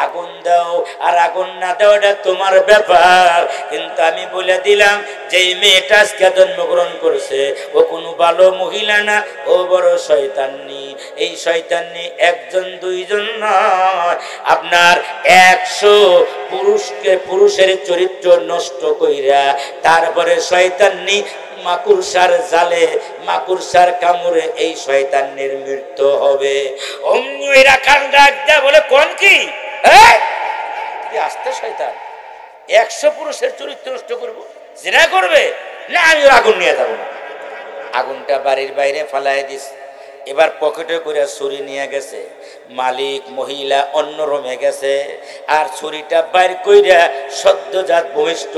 আগুন দাও আর আগুন না দাও এটা তোমার ব্যাপার, কিন্তু আমি বলে দিলাম যেই মেয়েটা আজকে জন্মগ্রহণ করছে ও কোনো ভালো মহিলা না, ও বড় শয়তানি। এই শয়তানি একজন দুইজন নয়, আপনার 100 পুরুষের চরিত্র নষ্ট কইরা তারপরে শয়তানি মাকুরসার জালে, মাকুরসার কামড়ে এই শয়তানের মৃত্যু হবে। অমনি ওই রাখাল ডাক দেয়া বলে, কোন কি আস্তে শয়তান 100 পুরুষের চরিত্র নষ্ট করবো, জিনা করবে না, আমি আগুন নিয়ে যাবো না। আগুনটা বাড়ির বাইরে ফালাই দিস। এবার পকেটে করে ছুরি নিয়ে গেছে, মালিক মহিলা অন্য রুমে গেছে, আর ছুরিটা বাইর কইরা সদ্যজাত ভূমিষ্ঠ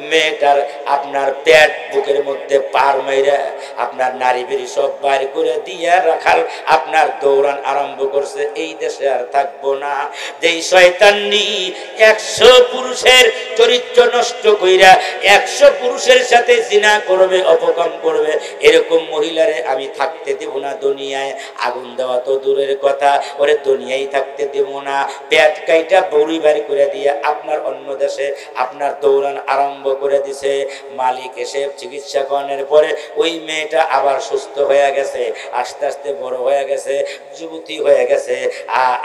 মেয়েটার আপনার পেট বুকের মধ্যে পার মাইরা আপনার নারী বেরি সব বাইর করে দিয়া রাখাল আপনার দৌড়ান আরম্ভ করছে, এই দেশে আর থাকবো না। যেই শয়তানি 100 পুরুষের চরিত্র নষ্ট কইরা 100 পুরুষের সাথে জিনা করবে, অপকাম করবে, এরকম মহিলারে আমি থাকতে দেব না দুনিয়ায়। আগুন দেওয়া তো দূরের কথা, ওরে দুনিয়ায় থাকতে দেব না। পেট কাইটা বড়ি বাড়ি করে দিয়ে আপনার অন্য দেশে আপনার দৌড়ান আরম্ভ করে দিছে। মালিক এসে চিকিৎসা করানোর পরে ওই মেয়েটা আবার সুস্থ হয়ে গেছে, আস্তে আস্তে বড় হয়ে গেছে, যুবতী হয়ে গেছে।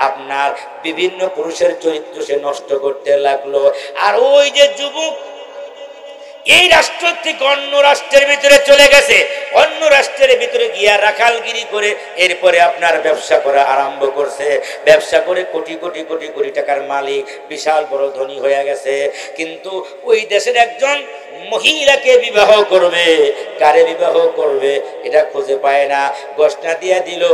আপনার বিভিন্ন পুরুষের চরিত্র সে নষ্ট করতে লাগলো। আর ওই যে যুবক এই রাষ্ট্র থেকে অন্য রাষ্ট্রের ভিতরে চলে গেছে, অন্য রাষ্ট্রের ভিতরে গিয়া রাখালগিরি করে এরপরে আপনার ব্যবসা করা আরম্ভ করছে। ব্যবসা করে কোটি কোটি কোটি কোটি টাকার মালিক, বিশাল বড় ধনী হয়ে গেছে। কিন্তু ওই দেশের একজন মহিলাকে বিবাহ করবে, কারে বিবাহ করবে এটা খুঁজে পায় না। ঘোষণা দিয়ে দিল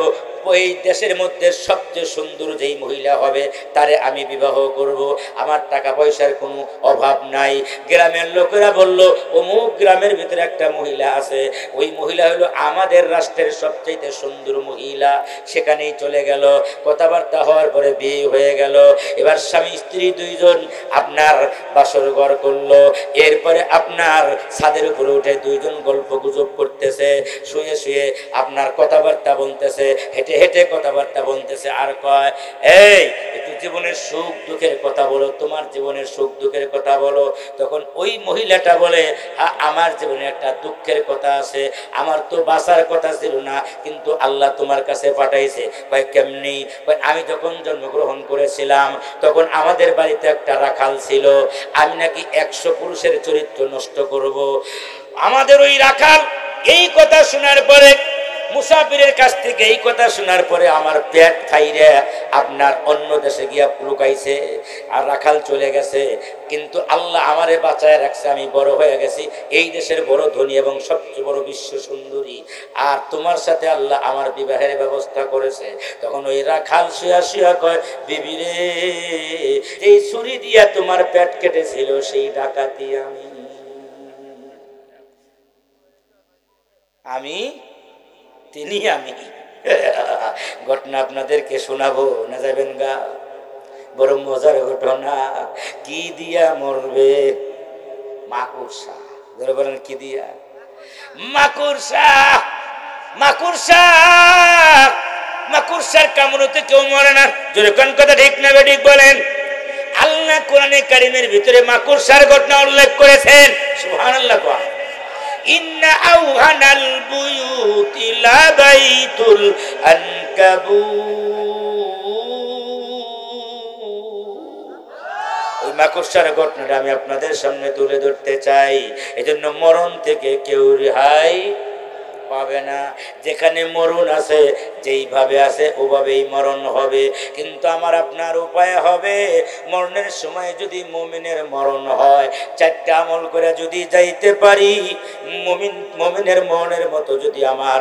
ওই দেশের মধ্যে সবচেয়ে সুন্দর যেই মহিলা হবে তারে আমি বিবাহ করব, আমার টাকা পয়সার কোনো অভাব নাই। গ্রামের লোকেরা বলল অমুক গ্রামের ভিতরে একটা মহিলা আছে, ওই মহিলা হলো আমাদের রাষ্ট্রের সবচেয়ে সুন্দর মহিলা। সেখানেই চলে গেল, কথাবার্তা হওয়ার পরে বিয়ে হয়ে গেল। এবার স্বামী স্ত্রী দুইজন আপনার বাসর ঘর করলো। এরপরে আপনার ছাদের উপরে উঠে দুইজন গল্প গুজব করতেছে, শুয়ে শুয়ে আপনার কথাবার্তা বলতেছে, হেঁটে হেঁটে কথাবার্তা বলতেছে। আর কয়, এই একটু জীবনের সুখ দুঃখের কথা বলো, তোমার জীবনের সুখ দুঃখের কথা বলো। তখন ওই মহিলাটা বলে, আমার জীবনে একটা দুঃখের কথা আছে, আমার তো বাঁচার কথা ছিল না, কিন্তু আল্লাহ তোমার কাছে পাঠাইছে। কয় কেমনি? কয় আমি যখন জন্মগ্রহণ করেছিলাম তখন আমাদের বাড়িতে একটা রাখাল ছিল, আমি নাকি 100 পুরুষের চরিত্র নষ্ট করব। আমাদের ওই রাখাল এই কথা শোনার পরে, মুসাফিরের কাছ থেকে এই কথা শোনার পরে আমার পেট খাইরে আপনার অন্য দেশে গিয়া লুকাইছে, আর রাখাল চলে গেছে। কিন্তু আল্লাহ আমারে বাঁচায় রাখছে, আমি বড় হয়ে গেছি, এই দেশের বড় ধনী এবং সবচেয়ে বড় বিশ্ব সুন্দরী, আর তোমার সাথে আল্লাহ আমার বিবাহের ব্যবস্থা করেছে। তখন ওই রাখাল শুয়া শুয়া কয়, বিবি রে, এই ছুরি দিয়া তোমার পেট কেটেছিল সেই ডাকাতি আমি তিনি আমি ঘটনা আপনাদেরকে শোনাবো না, যাবেন গা? বড় মজার ঘটনা। কি দিয়া মরবে? মাকুরসা। ধরে বলেন কি দিয়া? মাকুরসা। মাকুরসা, মাকুরসার কামড়তে কেউ মরে না। জোরে কোন কথা ঠিক না ঠিক বলেন? আল্লাহ কোরআনে কারীমের ভিতরে মাকুরসার ঘটনা উল্লেখ করেছেন। সুবহানাল্লাহ। ইন্না আওহানাল বুয়ুতি লাবাইতুল আনকাবুত। ওই মাকড়সার ঘটনাটা আমি আপনাদের সামনে তুলে ধরতে চাই। এজন্য মরণ থেকে কেউ রেহাই পাবে না। যেখানে মরণ আছে, যেইভাবে আছে ওভাবেই মরণ হবে। কিন্তু আমার আপনার উপায় হবে, মরণের সময় যদি মুমিনের মরণ হয়, 4টা আমল করে যদি যাইতে পারি, মুমিনের মরণের মতো যদি আমার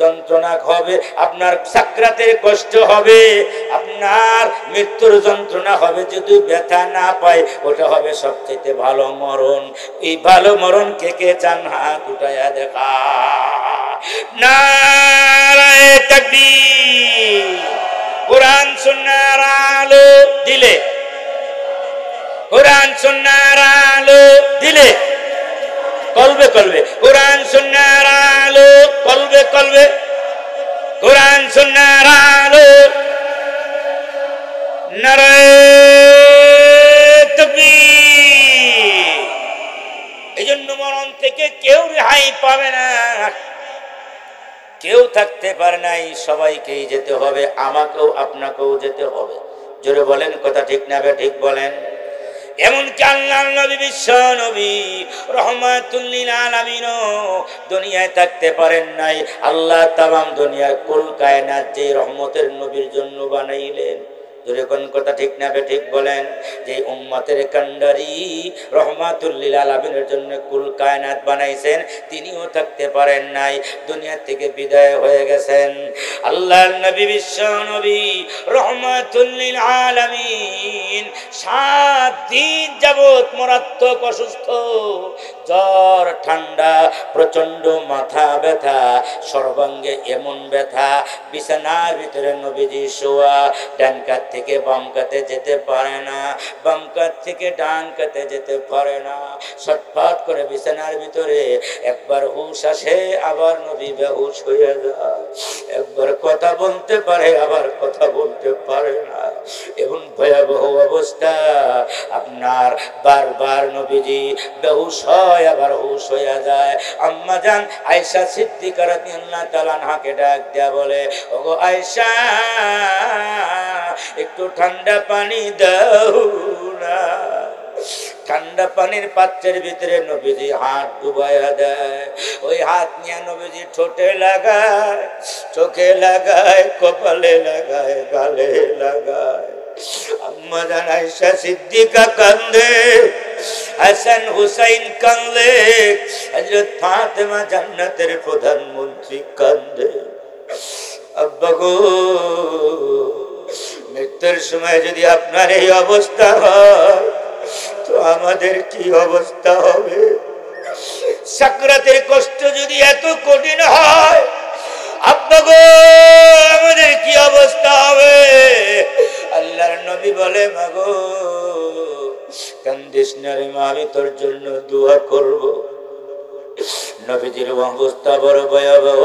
যন্ত্রণা হবে, আপনার সাকরাতের কষ্ট হবে, আপনার মৃত্যুর যন্ত্রণা হবে, যদি ব্যথা না পায়, ওটা হবে সবচেয়ে ভালো মরণ। এই ভালো মরণ কে কে চান? হাত উঠায়া দেখা। নারায়ে তাকবীর। কোরআন সুন্নাহর আলো দিলে, কোরআন সুন্নাহর আলো দিলে, কলবে কলবে কোরআন সুন্নাহর আলো, কলবে কলবে কোরআন সুন্নাহর আলো। নারায়ে তাকবীর। এজন্য মরণ থেকে কেউ রেহাই পাবে না, কেউ থাকতে পারে নাই, সবাইকেই যেতে হবে, আমাকেও আপনাকেও যেতে হবে। জোরে বলেন কথা ঠিক না ঠিক বলেন? এমনকি আল্লাহর নবী, বিশ্ব নবী রাহমাতুল লিল আলামিন দুনিয়ায় থাকতে পারেন নাই। আল্লাহ তামাম দুনিয়ার কুল কায়নাত যে রহমতের নবীর জন্য বানাইলেন, যখন কথা ঠিক না ঠিক বলেন। যে উম্মতের কান্ডারি রহমাতুল লিল আলামিনের জন্য কুল কায়নাত বানাইছেন, তিনিও থাকতে পারেন নাই, দুনিয়া থেকে বিদায় হয়ে গেছেন। আল্লাহর নবী, বিশ্ব নবী রহমাতুল লিল আলামিন 7 দিন যাবত মারাত্মক অসুস্থ, জ্বর, ঠান্ডা, প্রচন্ড মাথা ব্যথা, সর্বাঙ্গে এমন ব্যথা, বিছানার ভিতরে নবীজি শোয়া, ডান কাত থেকে বাম কাতে যেতে পারে না, বাম কাত থেকে ডান কাতে যেতে পারে না, ছটফট করে বিছানার ভিতরে, একবার হুঁশ আসে আবার নবী বেহুশ হয়ে যায়, একবার কথা বলতে পারে আবার কথা বলতে পারে না, এমন ভয়াবহ অবস্থা। আপনার বারবার নবীজি বেহুশ হয় আবার হুঁশ হয়ে যায়। আম্মা জান আয়েশা সিদ্দিকা রাদিয়াল্লাহু তাআলা আনহাকে ডাক দেয়া বলে, ওগো আয়েশা, একটু ঠান্ডা পানি দাও না। ঠান্ডা পানির পাত্রের ভিতরে নবীজি হাত ডুবাইয়া দেয়, ওই হাত নিয়ে নবীজি ঠোঁটে লাগায়, চোখে লাগায়, কপালে লাগায়, গালে লাগায়। আম্মা জান আয়েশা সিদ্দিকা কান্দে, হাসান হুসাইন কান্দে, হযরত ফাতেমা জান্নাতের প্রধানমন্ত্রী কান্দে। আব্বা গো, মৃত্যুর সময় যদি আপনার এই অবস্থা হয় তো আমাদের কি অবস্থা হবে? সাকরাতের কষ্ট যদি এত কঠিন হয়, আব্বা গো, আমাদের কি অবস্থা হবে? আল্লাহর নবী বলে, মাগো কান্দিস না রে মা, আমি তোর জন্য দোয়া করব। নবীজির অবস্থা বড় ভয়াবহ।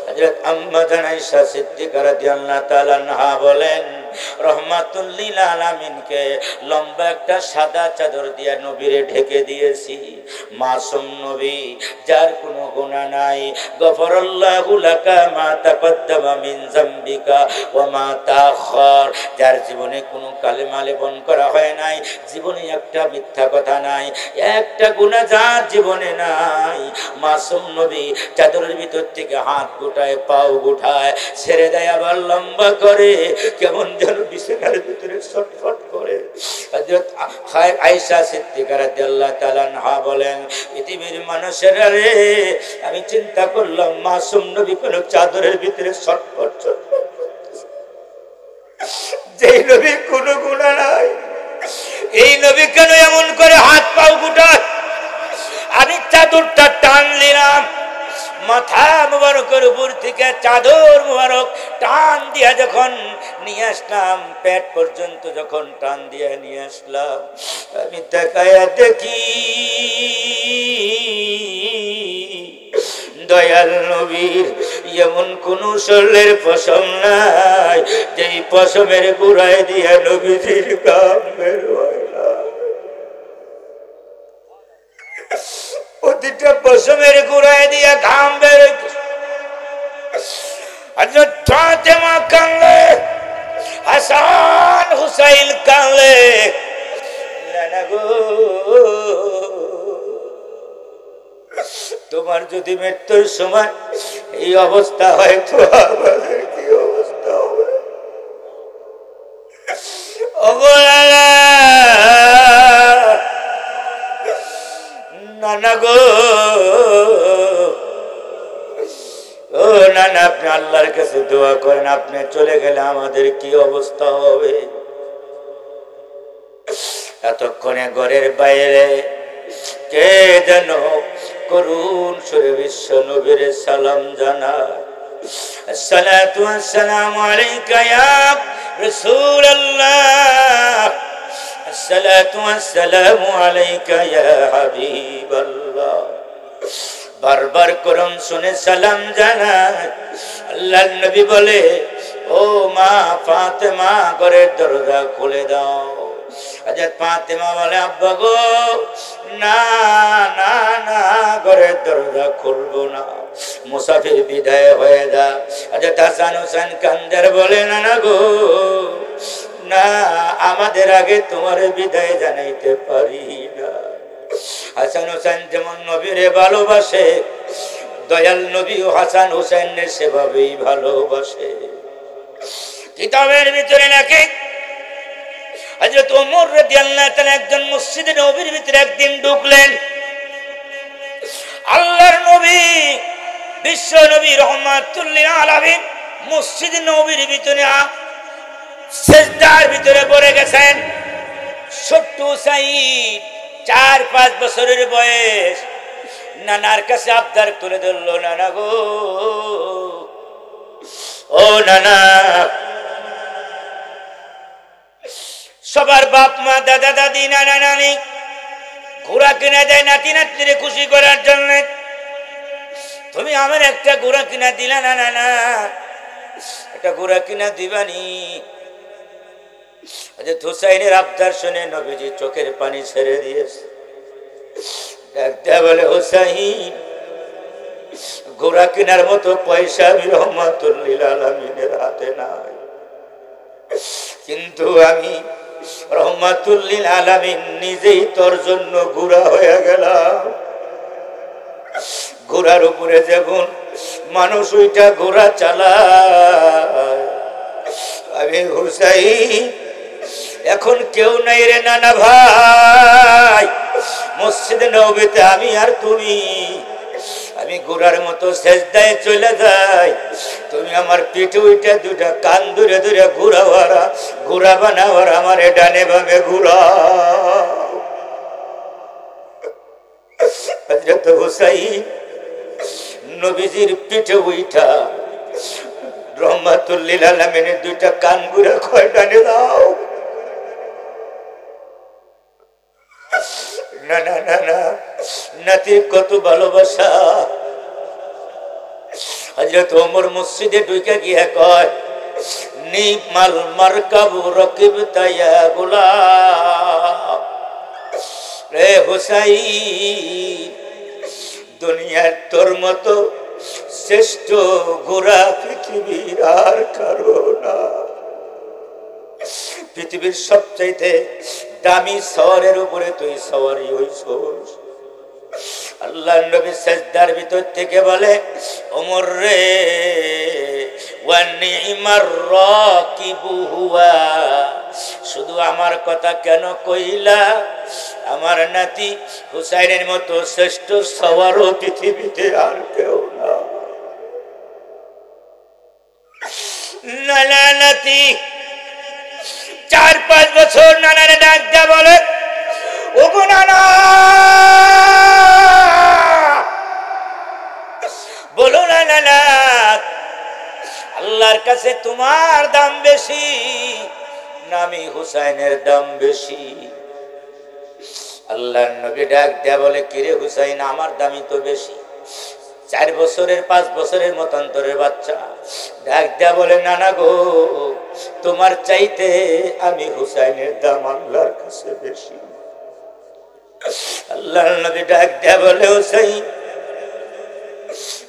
হযরত আম্মা জান আয়েশা সিদ্দিকা রাদিয়াল্লাহু তাআলা আনহা বলেন, রহমাতুল লিল আলামিনকে লম্বা একটা সাদা চাদর দিয়ে নবীরে ঢেকে দিয়েছি। মাসুম নবী, যার কোনো গুনাহ নাই, গফরাল্লাহু লাকা মা তাকদ্দামা মিন যামবিকা ওয়া মা তাআখার, যার জীবনে কোনো কালেমা লেপন করা হয় নাই, জীবনে একটা মিথ্যা কথা নাই, একটা গুনাহ যার জীবনে নাই, মাসুম নবী চাদরের ভিতর থেকে হাত গোটায়, পাও গোটায়, ছেড়ে দেয়, আবার লম্বা করে, কেমন যেন বিছানার ভিতরে ছটফট করে। হযরত আয়েশা সিদ্দিকা রাদিয়াল্লাহু তাআলা আনহা বলেন, পৃথিবীর মানুষেরা রে, আমি চিন্তা করলাম মাসুম নবী কোন চাদরের ভিতরে ছটফট ছটফট করতেছে, যেই নবী কোনো গুনাহ নাই, এই নবী কেন এমন করে হাত পাও গোটায়? আমি চাদরটা টান নিলাম, মাথা মুবারকের উপর থেকে চাদর মুবারক টান দিয়া যখন নিয়ে আসলাম, পেট পর্যন্ত যখন টান দিয়ে নিয়ে আসলাম, আমি তাকায়া দেখি দয়াল নবীর এমন কোন শরীরের পশম নাই যেই পশমের গুড়ায় দিয়া নবীজির গাম বের হয় না। প্রতিটা পশমের গুড়ায় দিয়া ঘাম বের হইতেছে। হযরত ফাতেমা কাঁদলে, হাসান হুসাইন কাঁদলে, নানা গো, তোমার যদি মৃত্যুর সময় এই অবস্থা হয় তো আমাদের কি অবস্থা হবে? ওগো নানা গো, ও নানা, আপনি আল্লাহর কাছে দোয়া করেন, আপনি চলে গেলে আমাদের কি অবস্থা হবে? এতক্ষণে ঘরের বাইরে কে যেন করুণ সুরে বিশ্ব নবীর সালাম জানায়, আসসালাতু ওয়াসসালামু আলাইকা ইয়া রাসূলুল্লাহ, আসসালাতু ওয়াসসালামু আলাইকা ইয়া হাবিবাল্লাহ। বারবার করুন শুনে সালাম জানায়। আল্লাহর নবী বলে, ও মা ফাতেমা, ঘরের দরজা খুলে দাও। হযরত ফাতেমা বলে, আব্বা গো, না না না, ঘরের দরজা খুলবো না, মুসাফির বিদায় হয়ে যা। হযরত হাসান হোসেন কান্দার বলে, না গো, না, আমাদের আগে তোমার বিদায় জানাইতে পারি না। হাসান হোসেন যেমন নবীরে ভালোবাসে, দয়াল নবীও হাসান হোসেনের সেভাবেই ভালোবাসে। কিতাবের ভিতরে নাকি হযরত ওমর রাদিয়াল্লাহু তাআলা একজন মসজিদে নববীর ভিতরে একদিন ঢুকলেন। আল্লাহর নবী বিশ্ব নবী রাহমাতুল লিল আলামিন মসজিদে নববীর ভিতরে সিজদার ভিতরে পড়ে গেছেন। ছোট্ট সাইদ 4-5 বছরের বয়স, নানার কাছে আবদার তুলে ধরলো, নানা গো, ও নানা। সবার বাপ মা, দাদা দাদি, নানা নানি ঘোড়া কিনে দেয় নাতি নাতনিরে খুশি করার জন্য। তুমি আমার একটা ঘোড়া কিনা দিলা না, নানা, একটা ঘোড়া কিনা দিবানি? হযরত হুসাইনের আবদার শুনে নবীজি চোখের পানি ছেড়ে দিয়েছে। ডাকতে বলে, হুসাইন, ঘোড়া কেনার মতো পয়সা আমি রহমাতুল লিল আলামিনের হাতে নাই, কিন্তু আমি রহমাতুল লিল আলামিন নিজেই তোর জন্য ঘোড়া হয়ে গেলাম। ঘোড়ার উপরে যেমন মানুষ ওইটা ঘোড়া চালায়, আমি হুসাইন এখন কেউ নাই রে নানা ভাই, মসজিদে নববীতে আমি আর তুমি, আমি ঘোড়ার মতো সেজদায় চলে যাই, তুমি আমার পিঠে উঠে দুটা কান ধরে ধরে ঘুরাওয়ারা, ঘোড়া বানাওয়ার, আমার ডানে বামে ঘুরাও। হযরত হুসাইন নবীজির পিঠে উঠা রহমাতুল লিল আলামিনের দুইটা কান ঘুরে কয়, ডানে দাও। না না না না, নাতির কত ভালোবাসা। হযরত ওমর মসজিদে ঢুকে গিয়ে কয়, নিমাল মারকাবু রাকিবতা ইয়া গোলাম। রে হুসাইন, দুনিয়ার তোর মতো শ্রেষ্ঠ ঘোড়া পৃথিবীর আর কারো না। পৃথিবীর সবচাইতে দামি সওয়ারের উপরে তুই সওয়ারি হইছস। আল্লাহর নবী সিজদার ভিতর থেকে বলে, ওমর রে, ওয়া নিমার রাকিবু হুয়া, শুধু আমার কথা কেন কইলা? আমার নাতি হুসাইনের মতো শ্রেষ্ঠ সওয়ারও পৃথিবীতে আর কেউ না। নানা নাতি 4-5 বছর নানারে ডাক দেয়া বলে, ওগো নানা, বলো না নানা, আল্লাহর কাছে তোমার দাম বেশি না আমি হুসাইনের দাম বেশি? আল্লাহর নবী ডাক দেয়া বলে, কিরে হুসাইন, আমার দামই তো বেশি। 4 বছরের 5 বছরের মতান্তরের বাচ্চা ডাক দেয়া বলে, নানা গো, তোমার চাইতে আমি হুসাইনের দাম আল্লাহর কাছে বেশি। আল্লাহর নবী ডাক দেয়া বলে, হুসাইন,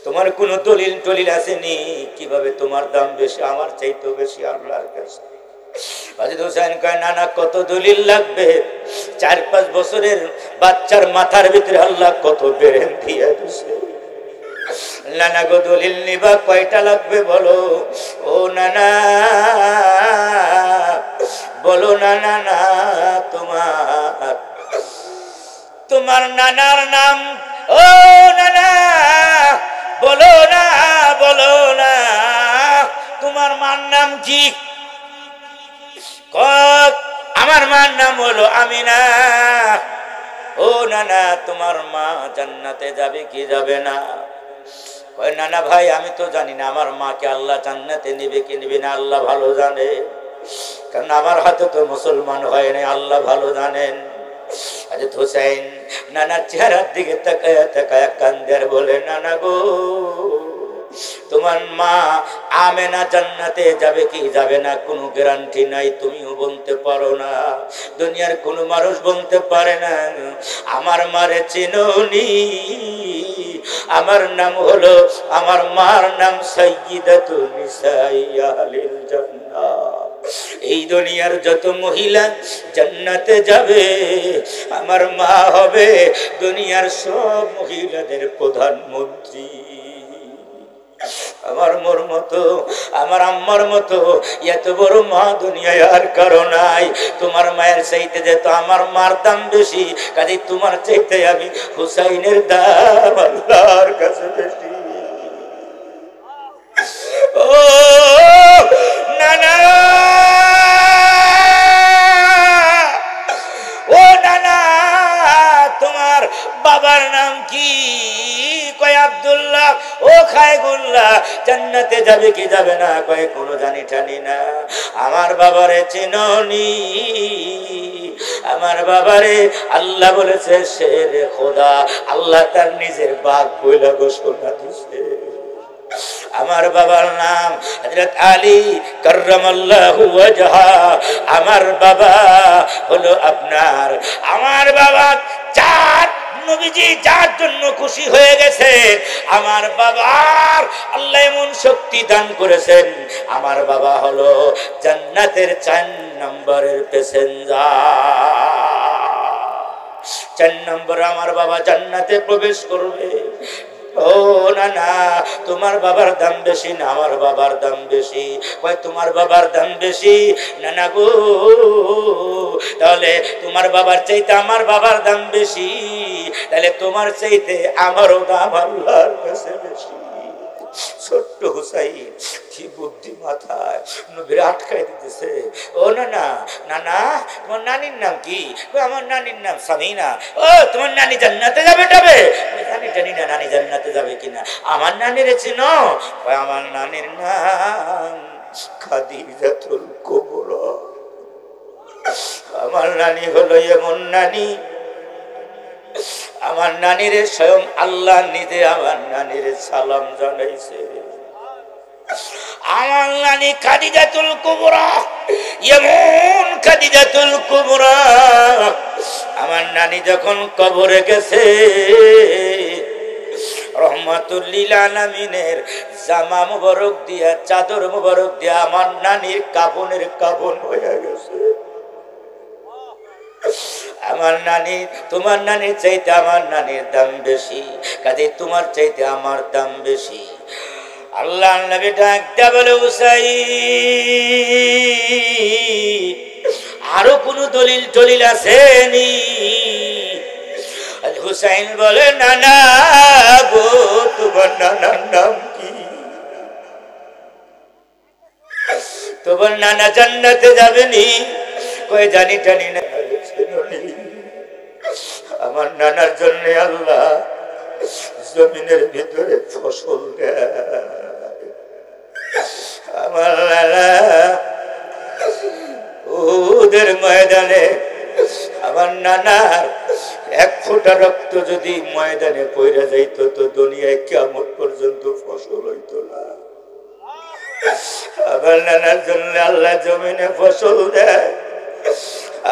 তোমার কোন দলিল টলিল আসেনি? কিভাবে তোমার দাম বেশি, আমার চাইতে বেশি আল্লাহর কাছে? হযরত হুসাইন কয়, নানা, কত দলিল লাগবে? 4-5 বছরের বাচ্চার মাথার ভিতরে আল্লাহ কত বেরেন দিয়ে দিয়েছে। নানা গো, দলিল নিবা, কয়টা লাগবে বলো? ও নানা, বলো না নানা, তোমার নানার নাম, ও নানা, বলো না, বলো না, তোমার মার নাম কি? আমার মার নাম হলো আমিনা। ও নানা, তোমার মা জান্নাতে যাবে কি যাবে না? কয়, নানা ভাই, আমি তো জানি না আমার মাকে আল্লাহ জান্নাতে নিবে কি নিবে না, আল্লাহ ভালো জানে, কারণ আমার হাতে তো মুসলমান হয় না, আল্লাহ ভালো জানেন। হযরত হুসাইন নানার চেহারার দিকে তাকায়া তাকায়া কান্দের বলে, নানা গো, তোমার মা আমেনা জান্নাতে যাবে কি যাবে না কোনো গ্যারান্টি নাই, তুমিও বলতে পারো না, দুনিয়ার কোনো মানুষ বলতে পারে না। আমার মারে চিনোনি? আমার নাম হলো, আমার মার নাম সাইয়্যিদাতুন নিসাই আহলিল জান্নাহ। এই দুনিয়ার যত মহিলা জান্নাতে যাবে, আমার মা হবে দুনিয়ার সব মহিলাদের প্রধানমন্ত্রী। তোমার মোর মতো আমার আম্মার মতো এত বড় মা দুনিয়ায় আর কারো নাই। তোমার মায়ের চাইতে যেত আমার মার দাম বেশি, কাজে তোমার চাইতে আমি হুসাইনের দাম আল্লাহর কাছে বেশি। ও নানা, ও নানা, তোমার বাবার নাম কি? কয় আব্দুল্লাহ। ও খায়গুল্লাহ, জান্নাতে যাবে কি যাবে না? কয় কোনো জানি ঠানি না। আমার বাবারে চিননি? আমার বাবারে আল্লাহ বলেছে শেরে খোদা, আল্লাহ তার নিজের বাপ বইলা ঘোষণা দিছে। আমার বাবার নাম হযরত আলী কাররামাল্লাহু ওয়াজহা। আমার বাবা হলো আপনার, আমার বাবা যার নবীজি যার জন্য খুশি হয়ে গেছে, আমার বাবার আল্লাহ এমন শক্তি দান করেছেন, আমার বাবা হলো জান্নাতের 4 নম্বরের প্যাসেঞ্জার। 4 নম্বর আমার বাবা জান্নাতে প্রবেশ করবে। ও নানা, তোমার বাবার দাম বেশি না আমার বাবার দাম বেশি? কয় তোমার বাবার দাম বেশি। নানা গো, তাহলে তোমার বাবার চাইতে আমার বাবার দাম বেশি, তাহলে তোমার চাইতে আমারও দাম আল্লাহর কাছে বেশি। ছোট্ট হুসাইন কি বুদ্ধি মাথায়, নবীর আটকাই দিতেছে। ও নানা, নানা তোমার নানির নাম কি? আমার নানির নাম সামিনা। ও তোমার নানি জান্নাতে যাবে টাবে? জানি জানি না নানি জান্নাতে যাবে কিনা। আমার নানির চিনো? আমার নানির নাম খাদিজাতুল কুবরা। আমার নানি হলো এমন নানি, আমার নানির স্বয়ং আল্লাহ নিজে আমার নানির সালাম জানাইছে। আমার নানি খাদিজাতুল কুবরা, এমন খাদিজাতুল কুবরা, আমার নানি যখন কবরে গেছে, রহমাতুল লিল আলামিনের জামা মুবারক দিয়া, চাদর মুবারক দিয়া আমার নানির কাফনের কাফন হয়ে গেছে। আমার নানি, তোমার নানির চাইতে আমার নানির দাম বেশি, কাজে তোমার চাইতে আমার দাম বেশি। আল্লাহ নবী ডাক দেয়া বলে, হুসাইন আরো কোন দলিল টলিল আসেনি? হুসাইন বলে, নানা গো, তোমার নানার নাম কি? তোমার নানা জান্নাতে যাবেনি? কই জানি টানি না। আমার নানার জন্য আল্লাহ জমিনের ভিতরে ফসল দেয়। আমার নানা উহুদের ময়দানে, আমার নানার 1 ফোঁটা রক্ত যদি ময়দানে পড়ে যাইত তো দুনিয়ায় কিয়ামত পর্যন্ত ফসল হইত না। আমার নানার জন্য আল্লাহ জমিনে ফসল দেয়,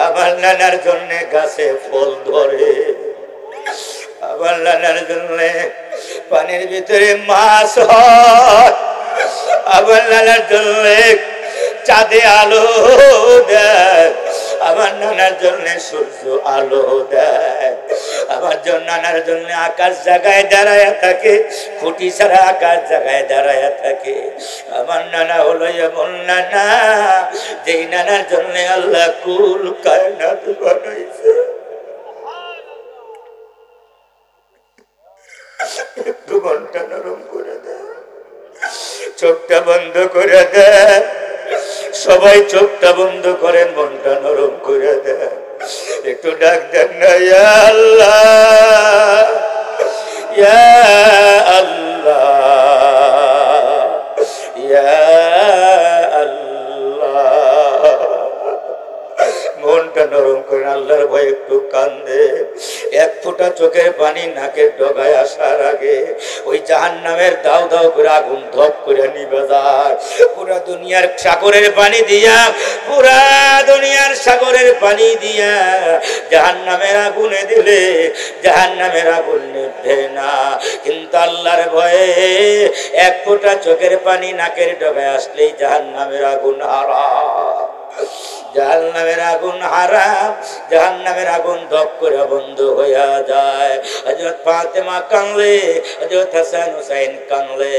আমার নানার জন্য গাছে ফল ধরে, আমার নানার জন্য পানির ভিতরে মাছ হয়, আমার নানার জন্য চাঁদে আলো দেয়, আমার নানার জন্য সূর্য আলো দেয়, আমার নানার জন্য আকাশ জায়গায় দাঁড়ায় থাকে, খুঁটি ছাড়া আকাশ জায়গায় দাঁড়ায় থাকে। আমার নানা হলো এমন নানা, যেই নানার জন্য আল্লাহ কুল কায়নাত বানাইছে। একটু মনটা নরম করে দেয়, চোখটা বন্ধ করে দেয়, সবাই চোখটা বন্ধ করেন, মনটা নরম করে দেয়, একটু ডাক দেন না, ইয়া আল্লাহ, ইয়া আল্লাহ, ইয়া আল্লাহ। মনটা নরম করে আল্লাহর ভয়ে একটু কান্দে। 1 ফোঁটা চোখের পানি নাকের ডগায় আসার আগে ওই জাহান্নামের দাও দাও করে আগুন ধপ করে নিভে যায়। পুরা দুনিয়ার সাগরের পানি দিয়া, পুরা দুনিয়ার সাগরের পানি দিয়া জাহান্নামের আগুনে দিলে জাহান্নামের আগুন নিভে না, কিন্তু আল্লাহর ভয়ে 1 ফোঁটা চোখের পানি নাকের ডগায় আসলেই জাহান্নামের আগুন হারা। জাহান্নামের আগুন হারাম, জাহান্নামের আগুন দপ করে বন্ধ হইয়া যায়। হযরত ফাতেমা কানলে, হযরত হাসান হুসাইন কানলে,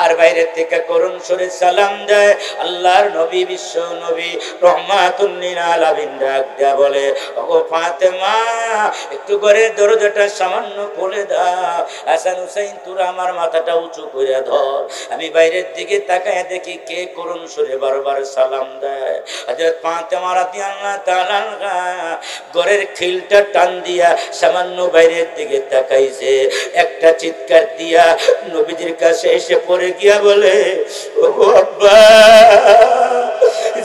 আর বাইরের থেকে করুণ সুরে সালাম দেয়। আল্লাহর নবী, বিশ্ব নবী রহমাতুল লিল আলামিন ডাক দেয়া বলে, ওগো ফাতেমা, একটু করে দরজাটা সামান্য খুলে দাও। হাসান হুসাইন, তোরা আমার মাথাটা উঁচু করে ধর, আমি বাইরের দিকে তাকায় দেখি কে করুণ সুরে বারবার সালাম দেয়। হযরত ফাতেমা রাদিয়াল্লাহু তাআলা ঘরের খিলটা টান দিয়া সামান্য বাইরের দিকে তাকাইছে, একটা চিৎকার দিয়া নবীজির কাছে এসে পড়ে গিয়া বলে, ওগো আব্বা,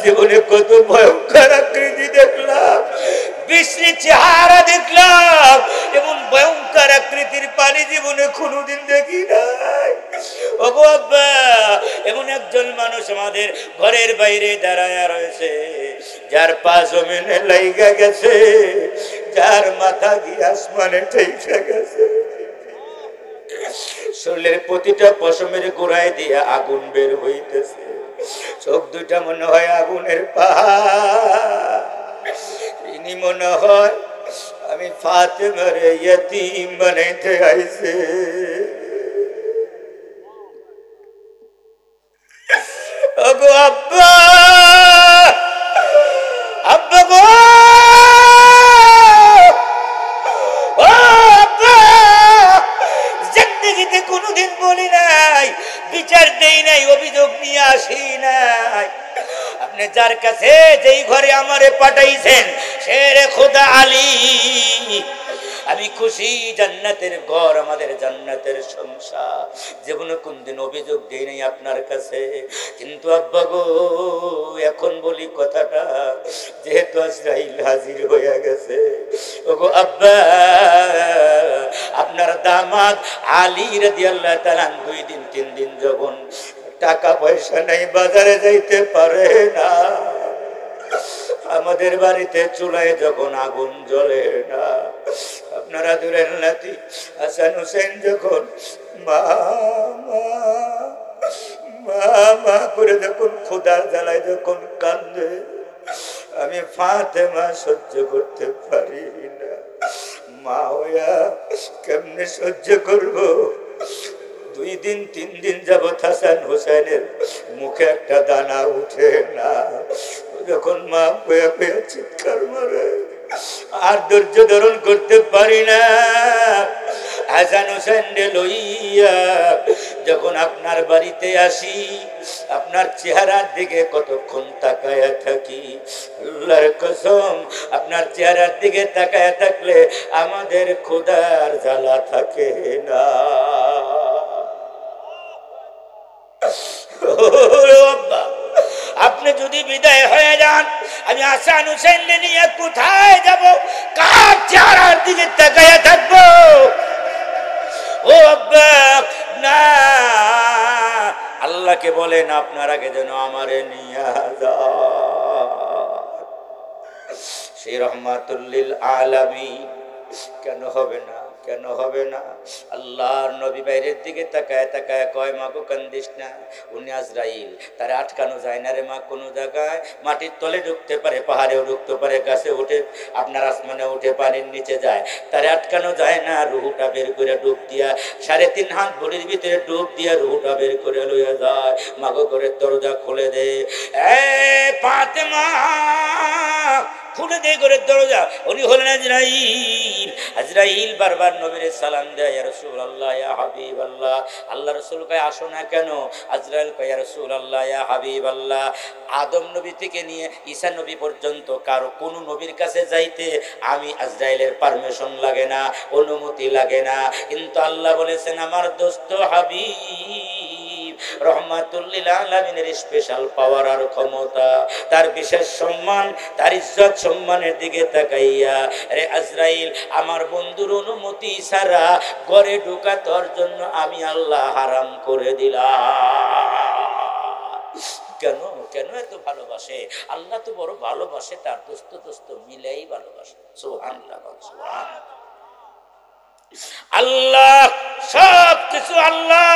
জীবনে কত ভয়ঙ্কর আকৃতি দেখলাম, বিশ্রী চেহারা দেখলাম, এমন ভয়ঙ্কর আকৃতির পানি জীবনে কোনোদিন দেখি নাই। ওগো আব্বা, এমন একজন মানুষ আমাদের ঘরের বাইরে দাঁড়ায় রয়েছে, যার পা জমিনে লাইগা গেছে, যার মাথা গিয়ে আসমানে ঠেকা গেছে, শরীরের প্রতিটা পশমের গোড়ায় দিয়ে আগুন বের হইতেছে, চোখ দুইটা মনে হয় আগুনের পাহাড়। ইনি মনে হয় আমি ফাতেমার ইয়তীম বানাইতে আইছে। ওগো আব্বা, আব্বা গো, ও আব্বা, জিন্দেগিতে কোনোদিন বলি নাই, বিচার দেই নাই, অভিযোগ নিয়ে আসি নাই। আপনি যার কাছে যেই ঘরে আমারে পাঠাইছেন সে রে খোদা আলী, আমি খুশি, জান্নাতের ঘর, আমাদের জান্নাতের সংসার, জীবনে কোনদিন অভিযোগ দেই নাই আপনার কাছে। কিন্তু আব্বা গো, এখন বলি কথাটা, যেহেতু আজরাইল হাজির হয়ে গেছে, ওগো আব্বা, আপনার দামাদ আলী রাদিয়াল্লাহু তাআলা 2 দিন 3 দিন যখন টাকা পয়সা নাই, বাজারে যাইতে পারে না, আমাদের বাড়িতে চুলায় যখন আগুন জ্বলে না, আপনারা দূরের নাতি হাসান হুসেন যখন মা মা মা মা করে যখন খোদার জ্বালায় যখন কান্দে, আমি ফাতেমা সহ্য করতে পারি না। মা হইয়া কেমনে সহ্য করব? 2 দিন 3 দিন যাবৎ হাসান হুসাইনের মুখে একটা দানা উঠে না, যখন মা পেয়ে পেয়ে চিৎকার মারে, আর ধৈর্য ধারণ করতে পারি না। হাসান হুসাইন লইয়া যখন আপনার বাড়িতে আসি, আপনার চেহারার দিকে কতক্ষণ তাকায়া থাকি, আল্লাহর কসম, আপনার চেহারার দিকে তাকায়া থাকলে আমাদের খোদার জ্বালা থাকে না। আপনি যদি বিদায় হয়ে যান, আমি হাসান হুসাইন নিয়ে কোথায় যাব? কার চেহারার দিকে তাকায়া থাকবো? ও আব্বা, না, আল্লাহকে বলেন আপনার আগে যেন আমারে নিয়ে যান। সেই রহমাতুল লিল আলামিন কেন হবে না, কেন হবে না? আল্লাহর নবী বাইরের দিকে তাকায় তাকায় কয়, মা গো কান্দিস না, উনি আজরাইল, তারে আটকানো যায় না রে মা। কোনো জায়গায় মাটির তলে ঢুকতে পারে, পাহাড়েও ঢুকতে পারে, গাছে উঠে, আপনার আসমানে উঠে, পানির নিচে যায়, তারে আটকানো যায় না। রুহুটা বের করে ডুব দিয়া, 3.5 হাত বডির ভিতরে ডুব দিয়া রুহুটা বের করে লইয়া যায়। মা গো ঘরের দরজা খুলে দে, এ ফাতেমা, খুলে দে ঘরের দরজা। উনি হলেন আজরাইল। আজরাইল বারবার নবীর সালাম দেয়, ইয়া রাসূলুল্লাহ, ইয়া হাবিবাল্লাহ। আল্লাহ রাসূল কয়, আসো না কেন? আজরাইল কয়, ইয়া রাসূলুল্লাহ, ইয়া হাবিবাল্লাহ, আদম নবী থেকে নিয়ে ঈসা নবী পর্যন্ত কারো কোন নবীর কাছে যাইতে আমি আজরাইলের পারমিশন লাগে না, অনুমতি লাগে না। কিন্তু আল্লাহ বলেছেন, আমার দোস্ত হাবিব রহমাতুল লিল আলামিনের স্পেশাল পাওয়ার আর ক্ষমতা, তার বিশেষ সম্মান, তার ইজ্জত সম্মানের দিকে তাকাইয়া, আরে আজরাইল, আমার বন্ধুর অনুমতি ছাড়া ঘরে ঢোকা তোর জন্য আমি আল্লাহ হারাম করে দিলাম। কেন? কেন এত ভালোবাসে? আল্লাহ তো বড় ভালোবাসে, তার দোস্ত দোস্ত মিলেই ভালোবাসে। সুবহানাল্লাহ, সুবহানাল্লাহ। আল্লাহ সব কিছু, আল্লাহ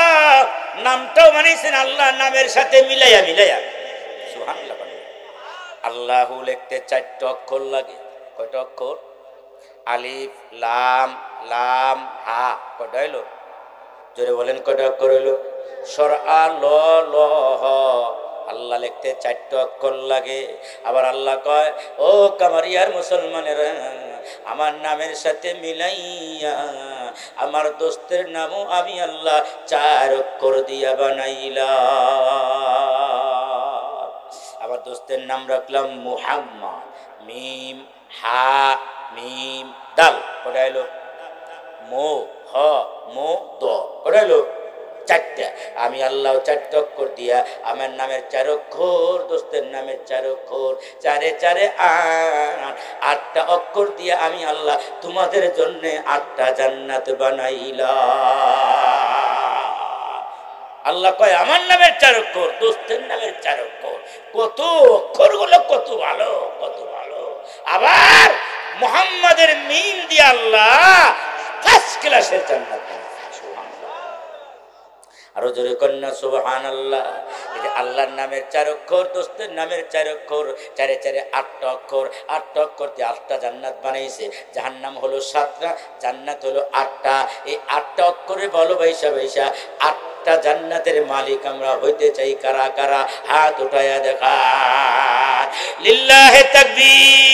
নামটাও মানেছেন আল্লাহ নামের সাথে মিলাইয়া মিলাইয়া। সুবহানাল্লাহ। আল্লাহু লিখতে 4টা অক্ষর লাগে। কয়টা অক্ষর? আলিফ লাম লাম হা। কয়টা হইল? জোরে বলেন কয়টা অক্ষর হইল? সরআ ল ল হ। আল্লাহ লিখতে 4টা অক্ষর লাগে। আবার আল্লাহ কয়, ও কামারিয়ার মুসলমানেরা, আমার নামের সাথে মিলাইয়া আমার দোস্তের নামও আমি আল্লাহ 4 অক্ষর দিয়া বানাইলাম। আমার দোস্তের নাম রাখলাম মুহাম্মদ। মিম হা মিম দাল। কয়টা হইলো? মো হ মো দ। কয়টা হইলো? 4টা। আমি আল্লাহ 4টা অক্ষর দিয়া আমার নামের 4 অক্ষর, দোস্তের নামের 4 অক্ষর, 4 4 8, 8টা অক্ষর দিয়া আমি আল্লাহ তোমাদের জন্য 8টা জান্নাত বানাইলাম। আল্লাহ কয় আমার নামের 4 অক্ষর, দোস্তের নামের 4 অক্ষর। কত অক্ষরগুলো, কত ভালো, কত ভালো। আবার মুহাম্মাদের মিম দিয়ে আল্লাহ ফার্স্ট ক্লাসের জান্নাত। আরো জোরে কন্যা সুবহানাল্লাহ। এই যে আল্লাহর নামের 4 অক্ষর, দোস্তের নামের 4 অক্ষর, 4 4 8টা অক্ষর, 8টা অক্ষর দিয়ে 8টা জান্নাত বানাইছে। জাহান্নাম হলো 7টা, জান্নাত হলো 8টা। এই 8টা অক্ষরে বলো ভাইসা ভাইসা 8টা জান্নাতের মালিক আমরা হইতে চাই। কারা কারা? হাত উঠায়া দেখা। লিল্লাহি তাকবীর।